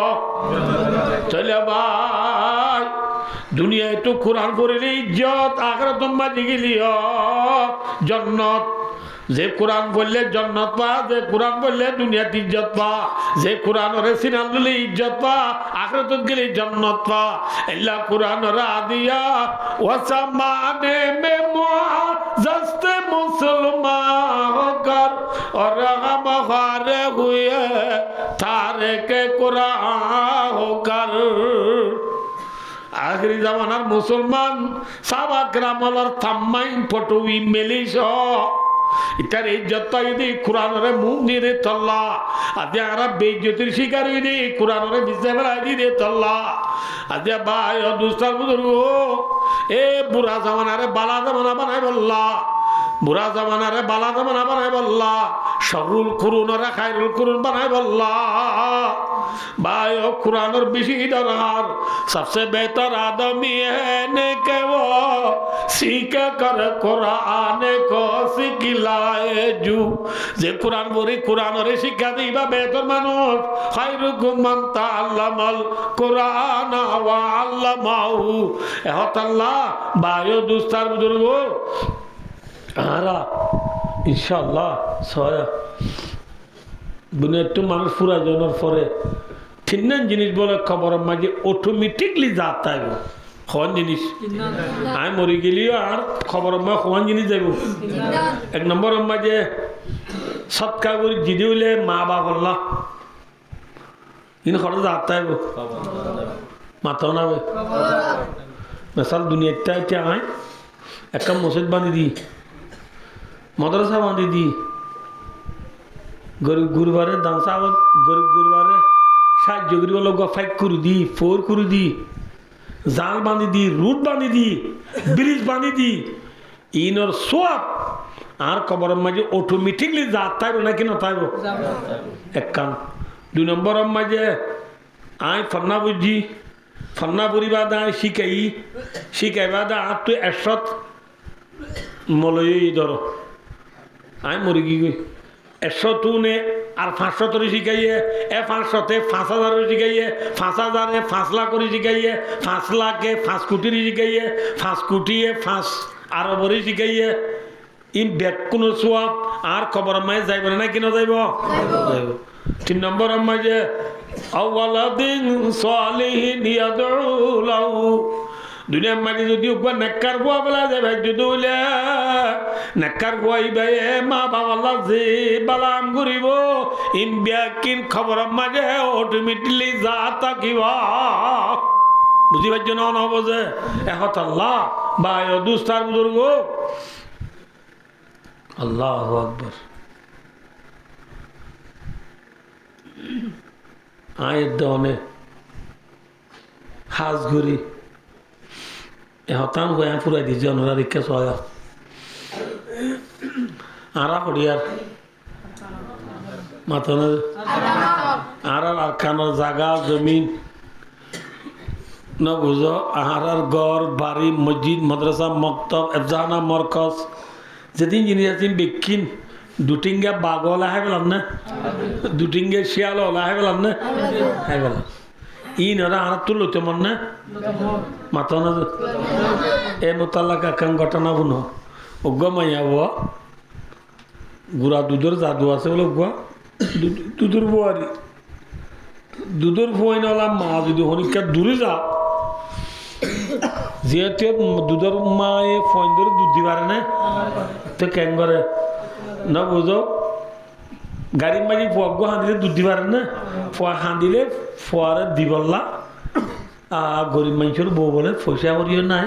চলে ভাই দুনিয়ায় তো কোরআন পড়লে ইজ্জত আখিরাত মাঝে গেলি জান্নাত যে কোরআন বললে জান্নাত পা যে কোরআন বললে দুনিয়াতে ইজ্জত পা যে কোরআনরে সিনাল দিলে ইজ্জত পা আখিরাতত গেলে জান্নাত পা আল্লাহ কোরআনরে আদিয়া ওয়াসামানে মে মুআজ্জাতে মুসলমান হোকর और हम हारे हुए तारे के कुरान होकर आखिरी जमानार मुसलमान साहबा ग्रामलर थाम्माइन फटुई मेलिस इतार इज्जत यदि कुरानरे मुंह निरे तल्ला आदि आरा बेइज्जतिर शिकार यदि कुरानरे बिसे बलाई दिदे तल्ला आदि भाई और दुस्तार बुजुर्गो ए बुरा जमानारे बाला जमाना बनाय बल्ला बुरा जमानारे बाला जमाना बनाय बल्ला शरुल कुरुनरे खायरुल कुरुन बनाय बल्ला भाई और कुरानर बेशी दरकार सबसे बेहतर आदमी है ने के वो सीख कर कुरान को सिखलाए जू जे कुरान बोरी कुरानरे शिक्षा दिबा बेहतर मानुष खायरुकुम मान ताअल्लामाल कुरान व अल्लामाहु एहताल्लाह भाई और दुस्तार बुजुर्गो आरा इंशाअल्लाह सोया दुनिया तो मानुष पूरा जनर फरे थिन्नन जिनिस बोले खबर माजे ऑटोमेटिकली जाता है खवन जिनिस आय मरी गेलियो आर खबर मा खवन जिनिस जाइबो एक नंबर माजे सत्का करि जिदिले मा बाप अल्लाह इन खबर जाता है मातो ना वे मिसाल दुनिया इत्ता आय एक मस्जिद बांधी दी मदरसा बांधी दी गरीब गुरुवारे दान साहब गरीब गुरुवारे साहाଯ୍য করিব লোক ফাইক করে দি ফোর করে দি জাল বাঁধি দি রুট বাঁধি দি ব্রিজ বাঁধি দি ইনর সব আর কবরের মাঝে অটোমেটিকলি যা তাইব নাকি না তাইব এক কাম 2 নম্বরের মাঝে আই ফন্না বুঝি ফন্না পরিবাদ আই শিখাইবা দা আর তুই একশত মলই ধরো আই মরি গই 100 তুনে আর 500 করে শিখাইয়ে 500-তে 5000 শিখাইয়ে 5000-এ 5 লাখ করে শিখাইয়ে 5 লাখে 5 কোটি শিখাইয়ে 5 কোটিয়ে 5 আরবরে শিখাইয়ে ইন ব্যাক কোনো সোয়াব আর খবর মাই যাইব না কিনা যাইব 3 নম্বর মাঝে আওয়ালাদিন সালিহিন ইয়াদউ লাহু দুনিয়ার মাঝে যদি একবার নেককার বুয়া বলা যায় ভাই যদি নেককার বুয়াইবে মা বাবা যে বালাম ঘুরিব ইন ব্যাকিন খবর মাঝে অটোমেটিকলি যা তাকিবা বুঝি পাইছ না নহব যে এহত আল্লাহ বা দুস্তার বুজুর্গ আল্লাহু আকবার আয়ের দনে হাজ ঘুরি এহতান হয়ে পুরাই দিয়েছে ওনারা রিক্কা সয়া আরা পড়িয়ার মাথনের আর আরখানোর জায়গা জমিন ন বুঝো আহারার গড় বাড়ি মসজিদ মাদ্রাসা মক্তব এফজানা মরকজ যেদিন জিনিস আছেন বেকিন দুটিঙ্গা বাঘ ওলা হাই পেলাম না দুটিঙ্গে শিয়াল ওলা হাই পেলাম না হাই পেলাম ই নরা আর তুলো তেমন না মাথা না এ মোতাল্লা কাকান ঘটনা বুনো অজ্ঞ মাইয়াব গুড়া দুধের জাদু আছে বলে অজ্ঞ দুধের বুয়ারি দুধের বুয়াই নলা মা যদি হনিকা দূরে যা যেহেতু দুধের মায়ে ফোন ধরে দুধ দিবারে না তো কেন করে না বুঝো গাড়ির মাঝে ফুয়াগ্য হাঁদিলে দুধ দিবার না ফুয়া হাঁদিলে ফুয়ারে দিবল্লা গরিব মানুষের বউ বলে পয়সা করিও নাই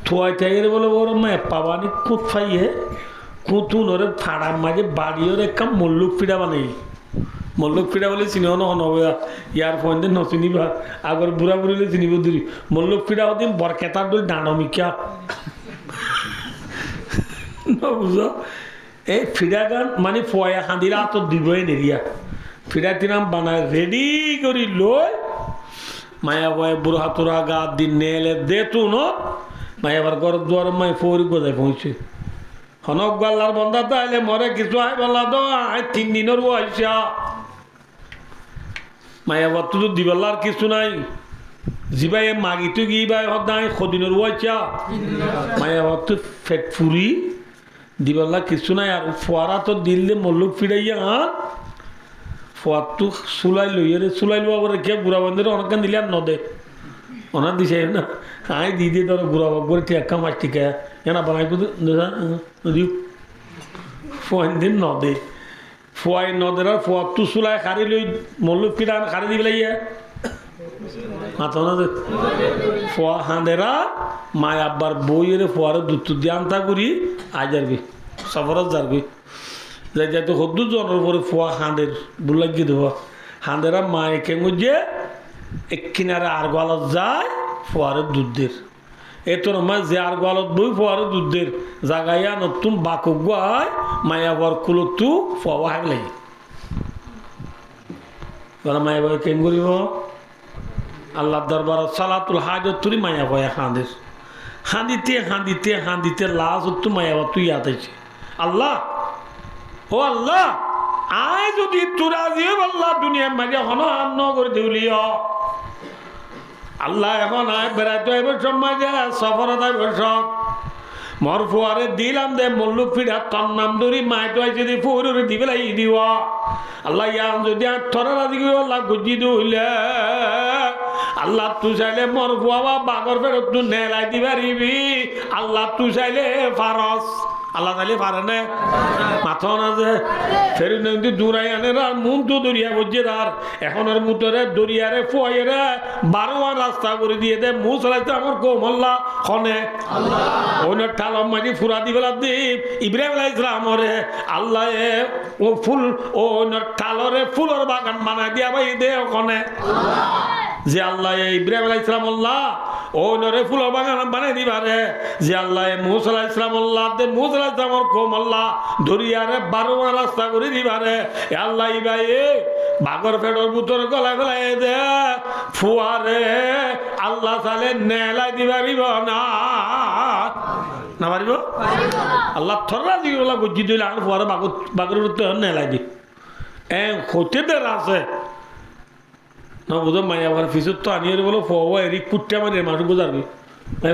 থুয়াই থাইলে বলে ওর মা পাবানি খুঁত ফাইয়ে কুতুন ওরে ফাড়ার মাঝে বাড়িওর একটা মল্লুক ফিডা বানাই মল্লুক ফিডা বলে চিনিও নহবে ইয়ার ফোন দিয়ে নচিনিবা আগর বুড়া বুড়িলে চিনিব দূরি মল্লুক ফিডা দিন বরকেতার দই ডানমিকা বুঝো এই ফিডা গান মানে ফয়া হাঁদিরা তো দিবই নেরিয়া ফিডা তিনাম বানায় রেডি করি লই মায়া বয় বুড়া তোরা গা দিন নেলে দে তু ন মায়াবার ঘর দুয়ার মাই ফৌরি গোজায় পৌঁছে হনক গাল্লার বন্ধা তাইলে মরে কিছু আই বলা তো আই 3 দিনের বয়সা মায়াবার তো দিবেলার কিছু নাই জিবাই মাগি তো গি বাই হদাই খদিনের বয়সা মায়াবার তো ফেট ফুরি দিবেলা কিছু নাই আর ফোয়ারা তো দিলে মল্লুক ফিরাইয়া হাত ফোয়ার তো চুলাই লইয়ে চুলাই লোয়া করে কে বুড়া বন্ধের অনেকখান দিলে আর নদে ওনার দিছে না আই দি দিয়ে ধরো বুড়া বাপ করে টেকা মাছ টিকা এনা বানাই দিও ফোয়ান দিন নদে ফোয়াই নদের আর ফোয়ার তো চুলাই খারি লই মল্লুক ফিরা খারি দিবে লাগিয়া মাথা না ফোয়া হাঁদেরা মায় আব্বার বইয়ের ফোয়ারে দুধ দিয়ে আনতা করি আজ যাবি সফরত যাবি যাই তো হদ্দু জনের পরে ফোয়া হাঁদের বুলাগিয়ে দেব হাঁদেরা মায়ে কেমন যে এক কিনারে আর গোয়ালত যায় ফোয়ারে দুধের এ তোর মা যে আর গোয়ালত বই ফোয়ারে দুধের জাগাইয়া নতুন বাকুক গায় মায়া বর কুলতু ফোয়া হাগ লাগি মায়া বয় কেন করিব আল্লাহ দরবার সালাতুল হাজত তুলি মায়া বয়া হাঁদের হাঁদিতে হাঁদিতে হাঁদিতে লাশ তো মায়া তুই আতাইছে আল্লাহ ও আল্লাহ আয় যদি তোরা দিয়ে আল্লাহ দুনিয়ার মাঝে হন আন্ন করে দিউলিও আল্লাহ এখন আয় বেড়াইতে আইব সব মাঝে সফরত আইব সব মর ফুয়ারে দিলাম দে মল্লুক ফিরা তন নাম ধরি মায় তো আইছে দি ফুরে দিবে লাই দিব আল্লাহ ইয়ান যদি আর থরা রাজি আল্লাহ গুজি দিলে আল্লাহ তুই চাইলে মর ফুয়া বাগর ফেরত তুই নেলাই দিবারিবি আল্লাহ তুই চাইলে ফারস আল্লাহ তাইলে পারে না মাথা না যে ফেরি নদী দূরাই আনে আর মুন তো দরিয়া বুঝছে আর এখন আর মুতরে দরিয়ারে ফুয়াইরে 12 রাস্তা করে দিয়ে দে মু চালাইতে আমার কোমল্লা খনে ওই ঠালম মাঝি ফুরা দিবেলা দ্বীপ ইব্রাহিম আলাইহিস সালামরে আল্লাহ ও ফুল ও ঠালরে ফুলের বাগান বানাই দিয়া ভাই দে ওখানে যে আল্লাহ ইব্রাহিম আলাইহিস সালাম আল্লাহ ও নরে ফুল বাগান বানাই দিবারে যে আল্লাহ মুসা আলাইহিস সালাম আল্লাহ দে মুসা আলাইহিস সালামর কম আল্লাহ দরিয়ারে 12 রাস্তা করে দিবারে আল্লাহ ইবাই বাগর ফেডর বুতর গলা গলায় দে ফুয়ারে আল্লাহ তাআলা নেলাই দিবারিব না না পারিব আল্লাহ থররা দিগুলা গজ্জি দিলে আর পরে বাগর উঠতে নেলাই দি হতে দের আছে না বুঝো মাই আমার ফিসুর তো আনিয়ে বলো ফোয়া এরি কুট্টা মানে মানুষ বোঝারবি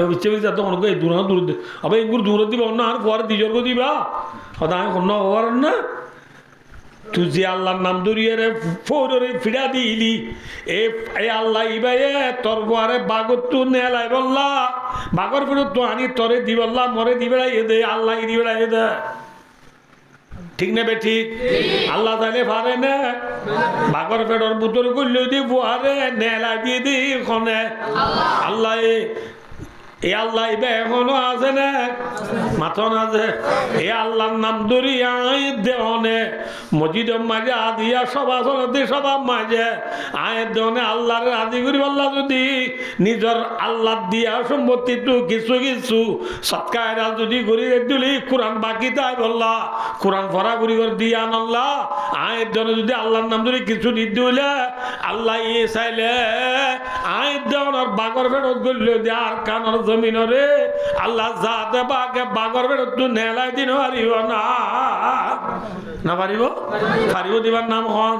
ইচ্ছে করি যাতে অনেক এই দূর দূর আবার এগুলো দূরে দিবে অন্য আর পরে দিজর্গ দিবা হয়তো আমি অন্য হওয়ার না তুই যে আল্লাহর নাম ধরিয়ে রে ফোরে ফিরা দিলি এই আল্লাহ ইবাই তোর পরে বাগর তু নেলাই বললা বাগর ফিরত তো আনি তরে দি বললা মরে দিবেড়াই দে আল্লাহ দিবেড়াই দে ঠিক না বে ঠিক আল্লাহ তাহলে পারে না বাগর ফেডর বুতর গুলো দি বুয়ারে নেলাই দিয়ে দি খনে আল্লাহ এ আল্লাহ ইবে এখনো আছে না মাথন আছে এ আল্লাহর নাম ধরি আয়ের দেওয়ানে মসজিদ মাঝে আদিয়া সভা চলতে সভা মাঝে আয়ের দেওয়ানে আল্লাহর আদি করি আল্লাহ যদি নিজের আল্লাহ দিয়া সম্পত্তি তো কিছু কিছু সৎকায়রা যদি করি দিলি কোরআন বাকি তাই বললা কোরআন ভরা করি করে দিয়া আনল্লা আয়ের দেওয়ানে যদি আল্লাহর নাম ধরি কিছু দিতে হইলে আল্লাহ ই চাইলে আয়ের দেওয়ানোর বাগর ফেরত করলে আর কানোর জমিনরে আল্লাহ যা দেবাকে বাগর বেড়ে তুই নেলাই দিন পারিব না পারিব দিবার নাম হন